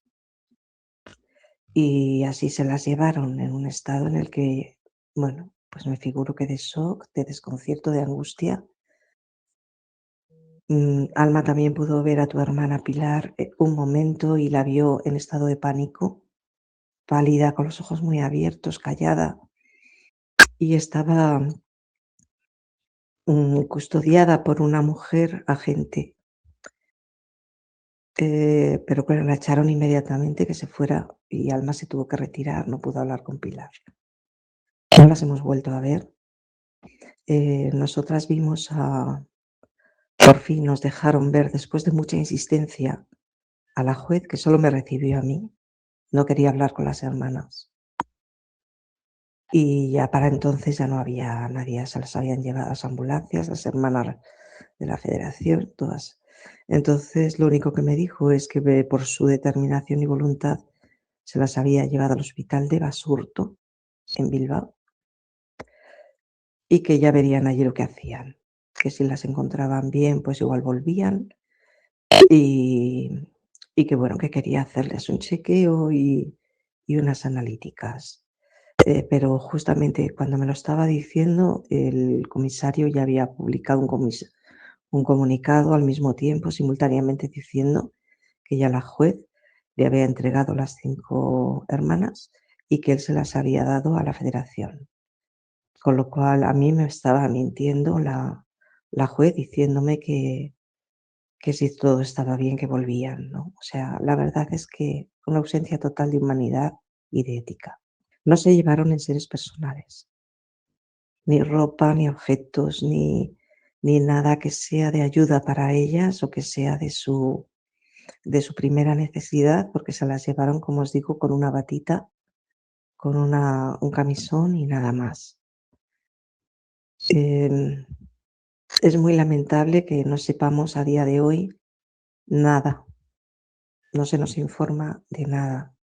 Y así se las llevaron en un estado en el que, bueno, pues me figuro que de shock, de desconcierto, de angustia. Alma también pudo ver a tu hermana Pilar un momento y la vio en estado de pánico, pálida, con los ojos muy abiertos, callada, y estaba custodiada por una mujer agente, pero bueno, la echaron inmediatamente que se fuera y Alma se tuvo que retirar, no pudo hablar con Pilar. no las hemos vuelto a ver. Nosotras vimos por fin nos dejaron ver, después de mucha insistencia, a la juez, que solo me recibió a mí, no quería hablar con las hermanas. Y ya para entonces ya no había nadie, se las habían llevado las ambulancias, las hermanas de la federación, todas. Entonces lo único que me dijo es que por su determinación y voluntad se las había llevado al hospital de Basurto, en Bilbao, y que ya verían allí lo que hacían, que si las encontraban bien, pues igual volvían, y, y que bueno, que quería hacerles un chequeo y unas analíticas. Pero justamente cuando me lo estaba diciendo, el comisario ya había publicado un comunicado al mismo tiempo, simultáneamente, diciendo que ya la juez le había entregado las 5 hermanas y que él se las había dado a la federación. Con lo cual a mí me estaba mintiendo la juez diciéndome que si todo estaba bien, que volvían, ¿no? O sea, la verdad es que una ausencia total de humanidad y de ética. No se llevaron enseres personales, ni ropa, ni objetos, ni nada que sea de ayuda para ellas o que sea de su primera necesidad, porque se las llevaron, como os digo, con una batita, con un camisón y nada más. Es muy lamentable que no sepamos a día de hoy nada, no se nos informa de nada.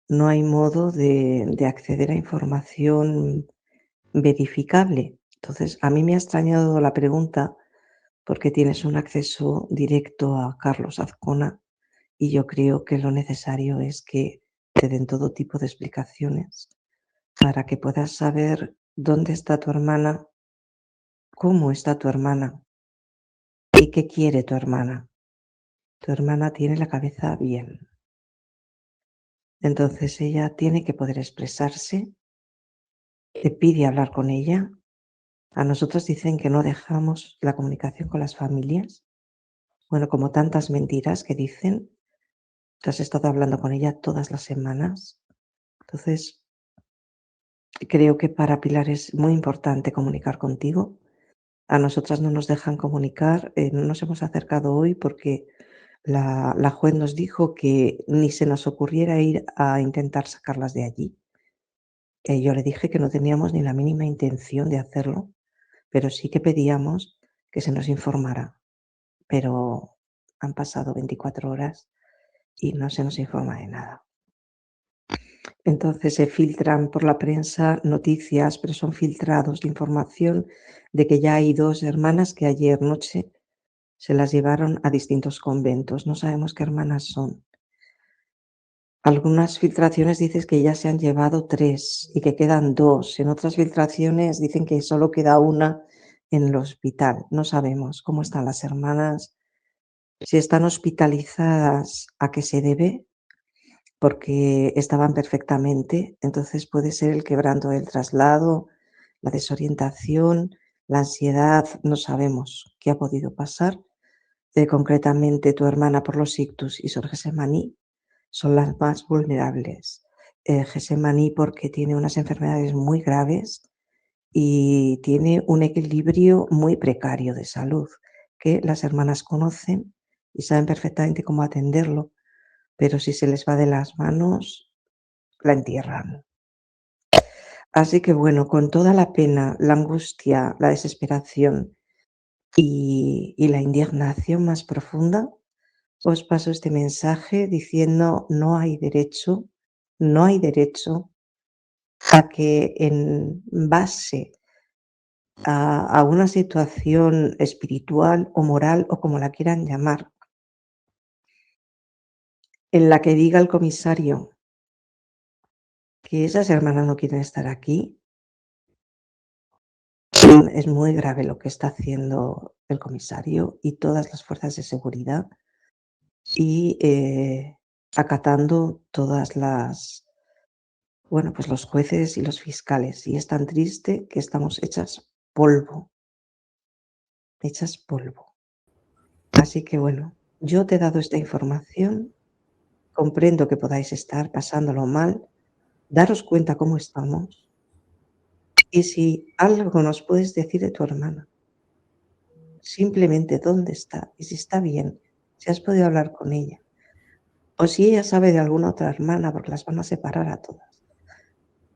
No hay modo de acceder a información verificable. Entonces, a mí me ha extrañado la pregunta porque tienes un acceso directo a Carlos Azcona y yo creo que lo necesario es que te den todo tipo de explicaciones para que puedas saber dónde está tu hermana, cómo está tu hermana y qué quiere tu hermana. Tu hermana tiene la cabeza bien. Entonces ella tiene que poder expresarse, te pide hablar con ella. A nosotros dicen que no dejamos la comunicación con las familias. Bueno, como tantas mentiras que dicen, tú has estado hablando con ella todas las semanas. Entonces, creo que para Pilar es muy importante comunicar contigo. A nosotras no nos dejan comunicar, no nos hemos acercado hoy porque la juez nos dijo que ni se nos ocurriera ir a intentar sacarlas de allí. Yo le dije que no teníamos ni la mínima intención de hacerlo, pero sí que pedíamos que se nos informara. Pero han pasado 24 horas y no se nos informa de nada. Entonces se filtran por la prensa noticias, pero son filtrados de información de que ya hay 2 hermanas que ayer noche se las llevaron a distintos conventos. No sabemos qué hermanas son. Algunas filtraciones dicen que ya se han llevado 3 y que quedan 2. En otras filtraciones dicen que solo queda una en el hospital. No sabemos cómo están las hermanas, si están hospitalizadas, a qué se debe, porque estaban perfectamente. Entonces puede ser el quebranto del traslado, la desorientación, la ansiedad, no sabemos qué ha podido pasar. Concretamente, tu hermana por los ictus y Sor Gesemaní son las más vulnerables. Gesemaní porque tiene unas enfermedades muy graves y tiene un equilibrio muy precario de salud, que las hermanas conocen y saben perfectamente cómo atenderlo, pero si se les va de las manos, la entierran. Así que bueno, con toda la pena, la angustia, la desesperación y la indignación más profunda, os paso este mensaje diciendo no hay derecho a que en base a una situación espiritual o moral o como la quieran llamar, en la que diga el comisario que esas hermanas no quieren estar aquí, es muy grave lo que está haciendo el comisario y todas las fuerzas de seguridad y acatando todas las, bueno, pues los jueces y los fiscales. Y es tan triste que estamos hechas polvo. Así que bueno, yo te he dado esta información, comprendo que podáis estar pasándolo mal. daros cuenta cómo estamos y si algo nos puedes decir de tu hermana. Simplemente dónde está y si está bien, si has podido hablar con ella. O si ella sabe de alguna otra hermana, porque las van a separar a todas.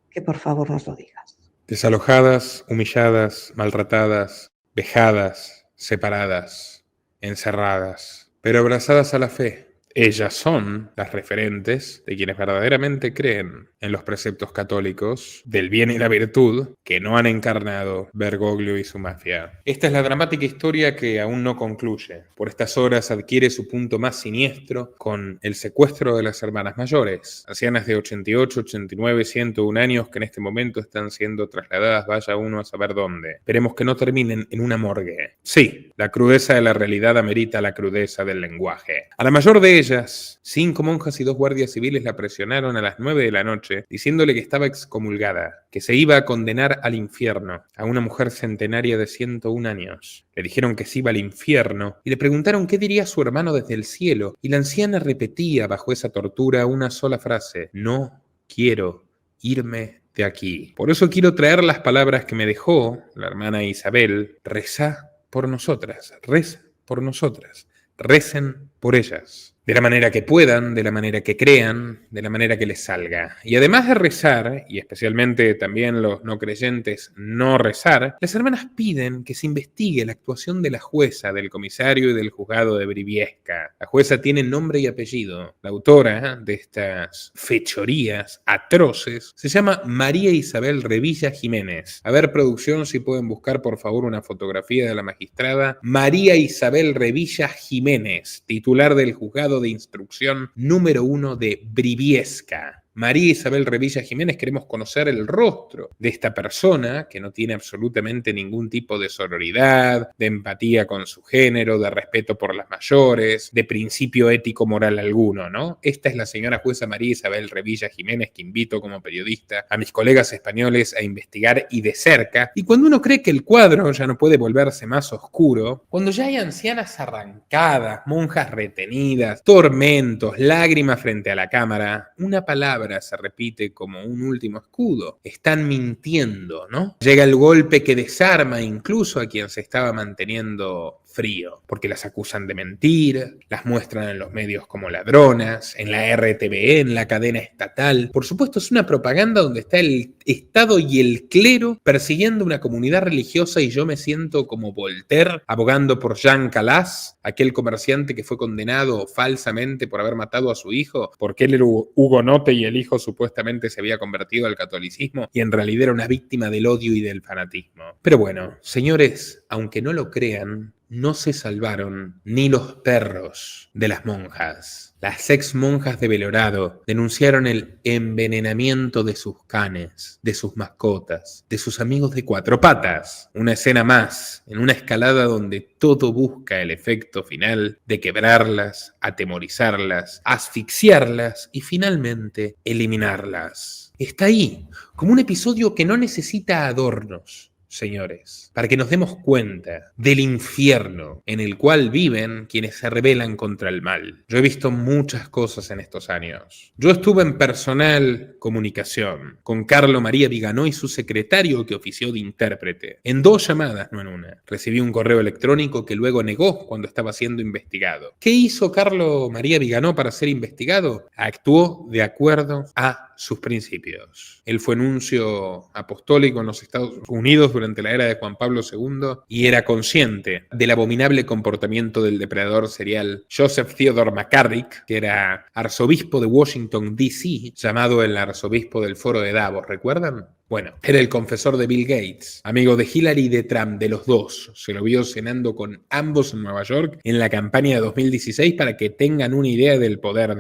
Que por favor nos lo digas. Desalojadas, humilladas, maltratadas, vejadas, separadas, encerradas, pero abrazadas a la fe. Ellas son las referentes de quienes verdaderamente creen en los preceptos católicos del bien y la virtud que no han encarnado Bergoglio y su mafia. Esta es la dramática historia que aún no concluye. Por estas horas adquiere su punto más siniestro con el secuestro de las hermanas mayores, ancianas de 88, 89, 101 años que en este momento están siendo trasladadas vaya uno a saber dónde. Esperemos que no terminen en una morgue. Sí, la crudeza de la realidad amerita la crudeza del lenguaje. A la mayor de ellas, 5 monjas y 2 guardias civiles la presionaron a las 9 de la noche, diciéndole que estaba excomulgada, que se iba a condenar al infierno, a una mujer centenaria de 101 años. Le dijeron que se iba al infierno y le preguntaron qué diría su hermano desde el cielo, y la anciana repetía bajo esa tortura una sola frase: no quiero irme de aquí. Por eso quiero traer las palabras que me dejó la hermana Isabel: reza por nosotras, reza por nosotras, recen por ellas. De la manera que puedan, de la manera que crean, de la manera que les salga. Y además de rezar, y especialmente también los no creyentes no rezar, las hermanas piden que se investigue la actuación de la jueza, del comisario y del juzgado de Briviesca. La jueza tiene nombre y apellido. La autora de estas fechorías atroces se llama María Isabel Revilla Jiménez. A ver, producción, si pueden buscar por favor una fotografía de la magistrada María Isabel Revilla Jiménez, titular del juzgado de instrucción número 1 de Briviesca. María Isabel Revilla Jiménez, queremos conocer el rostro de esta persona que no tiene absolutamente ningún tipo de sororidad, de empatía con su género, de respeto por las mayores, de principio ético moral alguno, ¿no? Esta es la señora jueza María Isabel Revilla Jiménez, que invito como periodista a mis colegas españoles a investigar y de cerca. Y cuando uno cree que el cuadro ya no puede volverse más oscuro, cuando ya hay ancianas arrancadas, monjas retenidas, tormentos, lágrimas frente a la cámara, una palabra se repite como un último escudo: están mintiendo, ¿no? Llega el golpe que desarma incluso a quien se estaba manteniendo frío, porque las acusan de mentir, las muestran en los medios como ladronas, en la RTVE, en la cadena estatal. Por supuesto, es una propaganda donde está el Estado y el clero persiguiendo una comunidad religiosa, y yo me siento como Voltaire abogando por Jean Calas, aquel comerciante que fue condenado falsamente por haber matado a su hijo, porque él era hugonote y el hijo supuestamente se había convertido al catolicismo y en realidad era una víctima del odio y del fanatismo. Pero bueno, señores, aunque no lo crean, no se salvaron ni los perros de las monjas. Las ex monjas de Belorado denunciaron el envenenamiento de sus canes, de sus mascotas, de sus amigos de 4 patas. Una escena más en una escalada donde todo busca el efecto final de quebrarlas, atemorizarlas, asfixiarlas y finalmente eliminarlas. Está ahí, como un episodio que no necesita adornos, señores, para que nos demos cuenta del infierno en el cual viven quienes se rebelan contra el mal. Yo he visto muchas cosas en estos años. Yo estuve en personal comunicación con Carlo María Viganó y su secretario, que ofició de intérprete, en 2 llamadas, no en una. Recibí un correo electrónico que luego negó cuando estaba siendo investigado. ¿Qué hizo Carlo María Viganó para ser investigado? Actuó de acuerdo a sus principios. Él fue nuncio apostólico en los Estados Unidos durante la era de Juan Pablo II y era consciente del abominable comportamiento del depredador serial Joseph Theodore McCarrick, que era arzobispo de Washington, D.C., llamado el arzobispo del Foro de Davos, ¿recuerdan? Bueno, era el confesor de Bill Gates, amigo de Hillary y de Trump, de los dos. Se lo vio cenando con ambos en Nueva York en la campaña de 2016 para que tengan una idea del poder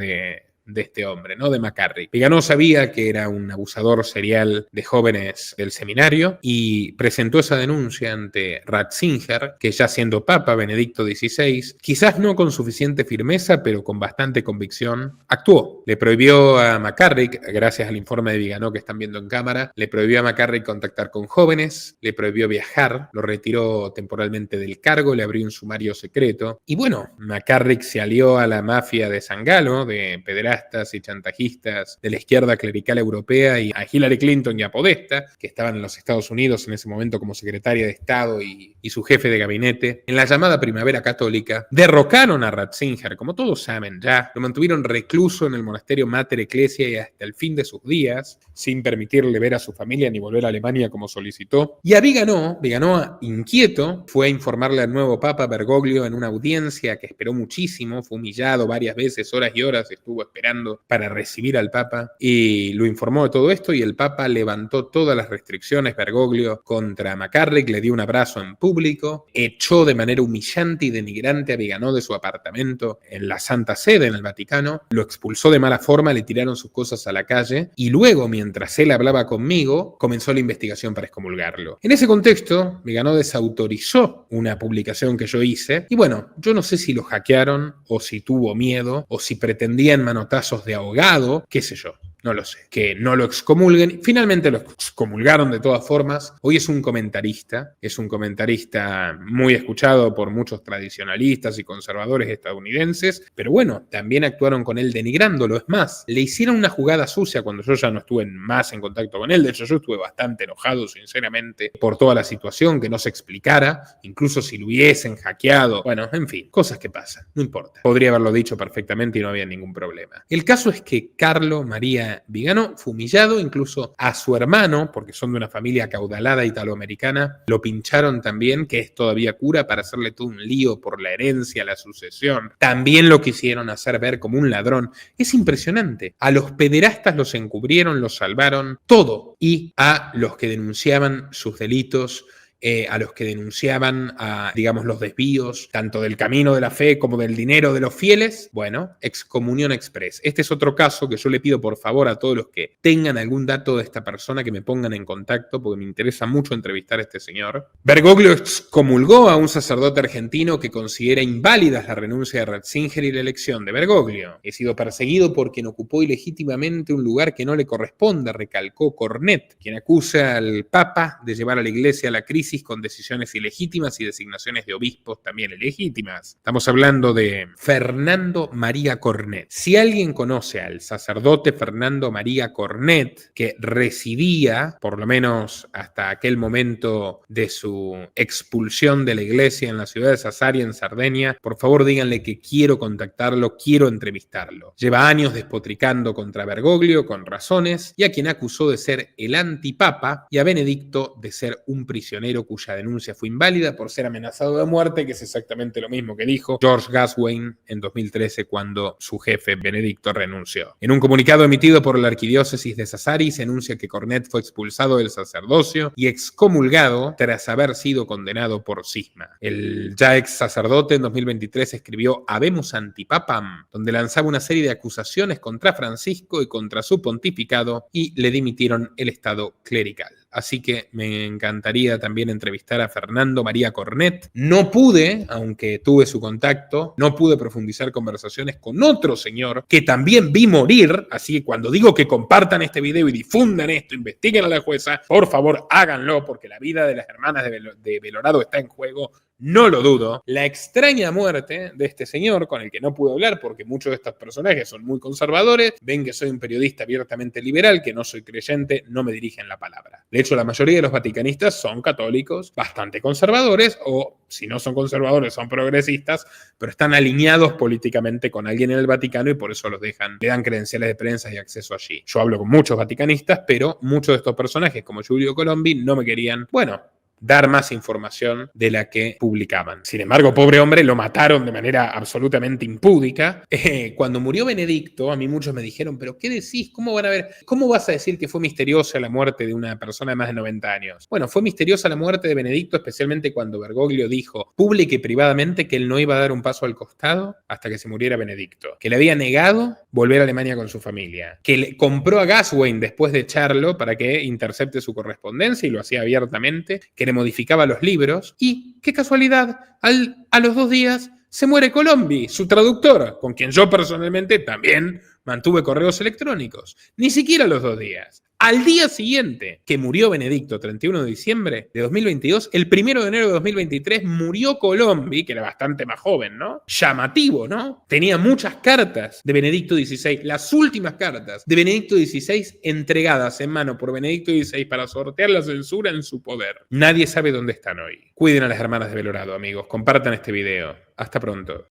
de este hombre, ¿no? De McCarrick. Viganó sabía que era un abusador serial de jóvenes del seminario y presentó esa denuncia ante Ratzinger, que ya siendo Papa Benedicto XVI, quizás no con suficiente firmeza, pero con bastante convicción, actuó. Le prohibió a McCarrick, gracias al informe de Viganó que están viendo en cámara, le prohibió a McCarrick contactar con jóvenes, le prohibió viajar, lo retiró temporalmente del cargo, le abrió un sumario secreto. Y bueno, McCarrick se alió a la mafia de San Galo, de pederastas pederastas y chantajistas de la izquierda clerical europea y a Hillary Clinton y a Podesta, que estaban en los Estados Unidos en ese momento como secretaria de Estado y su jefe de gabinete, en la llamada Primavera Católica, derrocaron a Ratzinger, como todos saben ya, lo mantuvieron recluso en el monasterio Mater Ecclesiae hasta el fin de sus días, sin permitirle ver a su familia ni volver a Alemania como solicitó. Y a Viganò, inquieto, fue a informarle al nuevo Papa Bergoglio en una audiencia que esperó muchísimo, fue humillado varias veces, horas y horas estuvo esperando para recibir al Papa, y lo informó de todo esto, y el Papa levantó todas las restricciones, Bergoglio, contra McCarrick, le dio un abrazo en público, echó de manera humillante y denigrante a Viganò de su apartamento en la Santa Sede, en el Vaticano, lo expulsó de mala forma, le tiraron sus cosas a la calle, y luego, mientras él hablaba conmigo, comenzó la investigación para excomulgarlo. En ese contexto, Viganò desautorizó una publicación que yo hice, y bueno, yo no sé si lo hackearon, o si tuvo miedo, o si pretendían manotazos de ahogado, qué sé yo. No lo sé. Que no lo excomulguen. Finalmente lo excomulgaron de todas formas. Hoy es un comentarista muy escuchado por muchos tradicionalistas y conservadores estadounidenses, pero bueno, también actuaron con él denigrándolo. Es más, le hicieron una jugada sucia cuando yo ya no estuve más en contacto con él. De hecho, yo estuve bastante enojado, sinceramente, por toda la situación, que no se explicara, incluso si lo hubiesen hackeado. Bueno, en fin, cosas que pasan, no importa. Podría haberlo dicho perfectamente y no había ningún problema. El caso es que Carlo María Viganò fue humillado, incluso a su hermano, porque son de una familia acaudalada italoamericana, lo pincharon también, que es todavía cura, para hacerle todo un lío por la herencia, la sucesión. También lo quisieron hacer ver como un ladrón. Es impresionante. A los pederastas los encubrieron, los salvaron, todo. Y a los que denunciaban sus delitos, a los que denunciaban digamos, los desvíos, tanto del camino de la fe como del dinero de los fieles, bueno, excomunión express. Este es otro caso que yo le pido por favor a todos los que tengan algún dato de esta persona que me pongan en contacto, porque me interesa mucho entrevistar a este señor. Bergoglio excomulgó a un sacerdote argentino que considera inválidas la renuncia de Ratzinger y la elección de Bergoglio. He sido perseguido por quien ocupó ilegítimamente un lugar que no le corresponde, recalcó Cornet, quien acusa al Papa de llevar a la Iglesia a la crisis con decisiones ilegítimas y designaciones de obispos también ilegítimas. Estamos hablando de Fernando María Cornet. Si alguien conoce al sacerdote Fernando María Cornet, que residía, por lo menos hasta aquel momento de su expulsión de la iglesia en la ciudad de Sassari, en Cerdeña, por favor díganle que quiero contactarlo, quiero entrevistarlo. Lleva años despotricando contra Bergoglio, con razones, y a quien acusó de ser el antipapa, y a Benedicto de ser un prisionero cuya denuncia fue inválida por ser amenazado de muerte, que es exactamente lo mismo que dijo George Gaswain en 2013 cuando su jefe Benedicto renunció. En un comunicado emitido por la arquidiócesis de Sassari se anuncia que Cornet fue expulsado del sacerdocio y excomulgado tras haber sido condenado por cisma. El ya ex sacerdote en 2023 escribió Habemus Antipapam, donde lanzaba una serie de acusaciones contra Francisco y contra su pontificado, y le dimitieron el estado clerical. Así que me encantaría también entrevistar a Fernando María Cornet. No pude, aunque tuve su contacto, no pude profundizar conversaciones con otro señor que también vi morir. Así que cuando digo que compartan este video y difundan esto, investiguen a la jueza, por favor háganlo, porque la vida de las hermanas de Belorado está en juego. No lo dudo. La extraña muerte de este señor, con el que no pude hablar porque muchos de estos personajes son muy conservadores, ven que soy un periodista abiertamente liberal, que no soy creyente, no me dirigen la palabra. De hecho, la mayoría de los vaticanistas son católicos, bastante conservadores, o si no son conservadores, son progresistas, pero están alineados políticamente con alguien en el Vaticano y por eso le dan credenciales de prensa y acceso allí. Yo hablo con muchos vaticanistas, pero muchos de estos personajes, como Giulio Colombi, no me querían, dar más información de la que publicaban. Sin embargo, pobre hombre, lo mataron de manera absolutamente impúdica. Cuando murió Benedicto, a mí muchos me dijeron, ¿pero qué decís? ¿Cómo vas a decir que fue misteriosa la muerte de una persona de más de 90 años? Bueno, fue misteriosa la muerte de Benedicto, especialmente cuando Bergoglio dijo pública y privadamente que él no iba a dar un paso al costado hasta que se muriera Benedicto, que le había negado volver a Alemania con su familia, que le compró a Gaswain después de echarlo para que intercepte su correspondencia y lo hacía abiertamente, que le modificaba los libros, y qué casualidad, a los 2 días se muere Colombi, su traductor, con quien yo personalmente también mantuve correos electrónicos. Ni siquiera a los 2 días. Al día siguiente que murió Benedicto, 31 de diciembre de 2022, el 1 de enero de 2023 murió Colombi, que era bastante más joven, ¿no? Llamativo, ¿no? Tenía muchas cartas de Benedicto XVI, las últimas cartas de Benedicto XVI entregadas en mano por Benedicto XVI para sortear la censura en su poder. Nadie sabe dónde están hoy. Cuiden a las hermanas de Belorado, amigos. Compartan este video. Hasta pronto.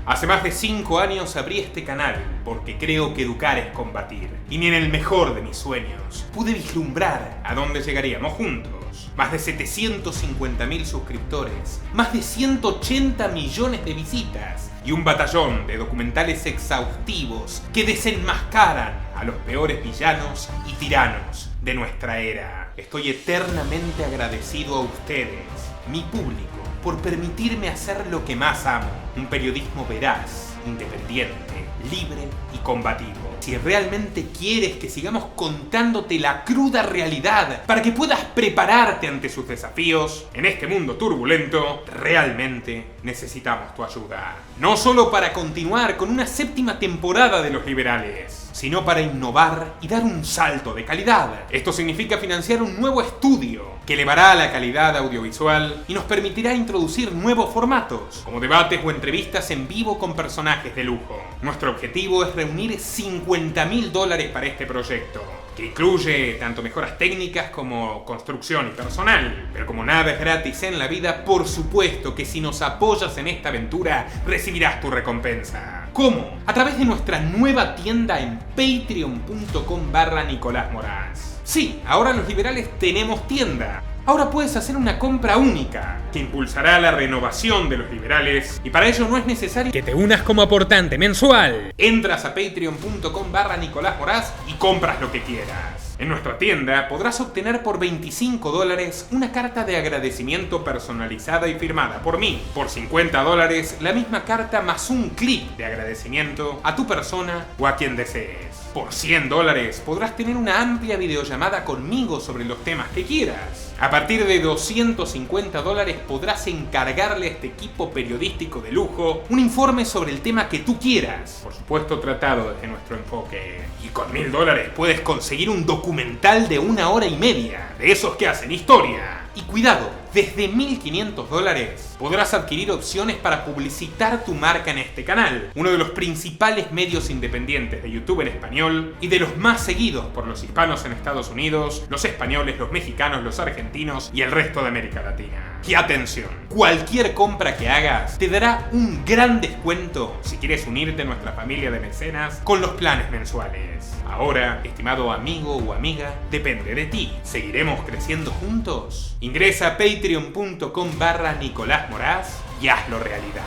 Hace más de 5 años abrí este canal porque creo que educar es combatir. Y ni en el mejor de mis sueños pude vislumbrar a dónde llegaríamos juntos. Más de 750.000 suscriptores, más de 180 millones de visitas y un batallón de documentales exhaustivos que desenmascaran a los peores villanos y tiranos de nuestra era. Estoy eternamente agradecido a ustedes, mi público, por permitirme hacer lo que más amo, un periodismo veraz, independiente, libre y combativo. Si realmente quieres que sigamos contándote la cruda realidad para que puedas prepararte ante sus desafíos, en este mundo turbulento, realmente necesitamos tu ayuda. No solo para continuar con una 7ª temporada de Los Liberales, sino para innovar y dar un salto de calidad. Esto significa financiar un nuevo estudio que elevará la calidad audiovisual y nos permitirá introducir nuevos formatos, como debates o entrevistas en vivo con personajes de lujo. Nuestro objetivo es reunir $50.000 para este proyecto, que incluye tanto mejoras técnicas como construcción y personal. Pero como nada es gratis en la vida, por supuesto que si nos apoyas en esta aventura, recibirás tu recompensa. ¿Cómo? A través de nuestra nueva tienda en patreon.com/Nicolás Moraz. Sí, ahora los liberales tenemos tienda. Ahora puedes hacer una compra única que impulsará la renovación de los liberales y para ello no es necesario que te unas como aportante mensual. Entras a patreon.com/Nicolás Moraz y compras lo que quieras. En nuestra tienda podrás obtener por $25 una carta de agradecimiento personalizada y firmada por mí. Por $50 la misma carta más un clip de agradecimiento a tu persona o a quien desees. Por $100 podrás tener una amplia videollamada conmigo sobre los temas que quieras. A partir de $250 podrás encargarle a este equipo periodístico de lujo un informe sobre el tema que tú quieras, por supuesto tratado desde nuestro enfoque. Y con $1.000 puedes conseguir un documental de 1 hora y media, de esos que hacen historia. Y cuidado, desde $1.500 podrás adquirir opciones para publicitar tu marca en este canal, uno de los principales medios independientes de YouTube en español y de los más seguidos por los hispanos en Estados Unidos, los españoles, los mexicanos, los argentinos y el resto de América Latina. Y atención, cualquier compra que hagas te dará un gran descuento si quieres unirte a nuestra familia de mecenas con los planes mensuales. Ahora, estimado amigo o amiga, depende de ti. ¿Seguiremos creciendo juntos? Ingresa a patreon.com/Nicolás Moraz y hazlo realidad.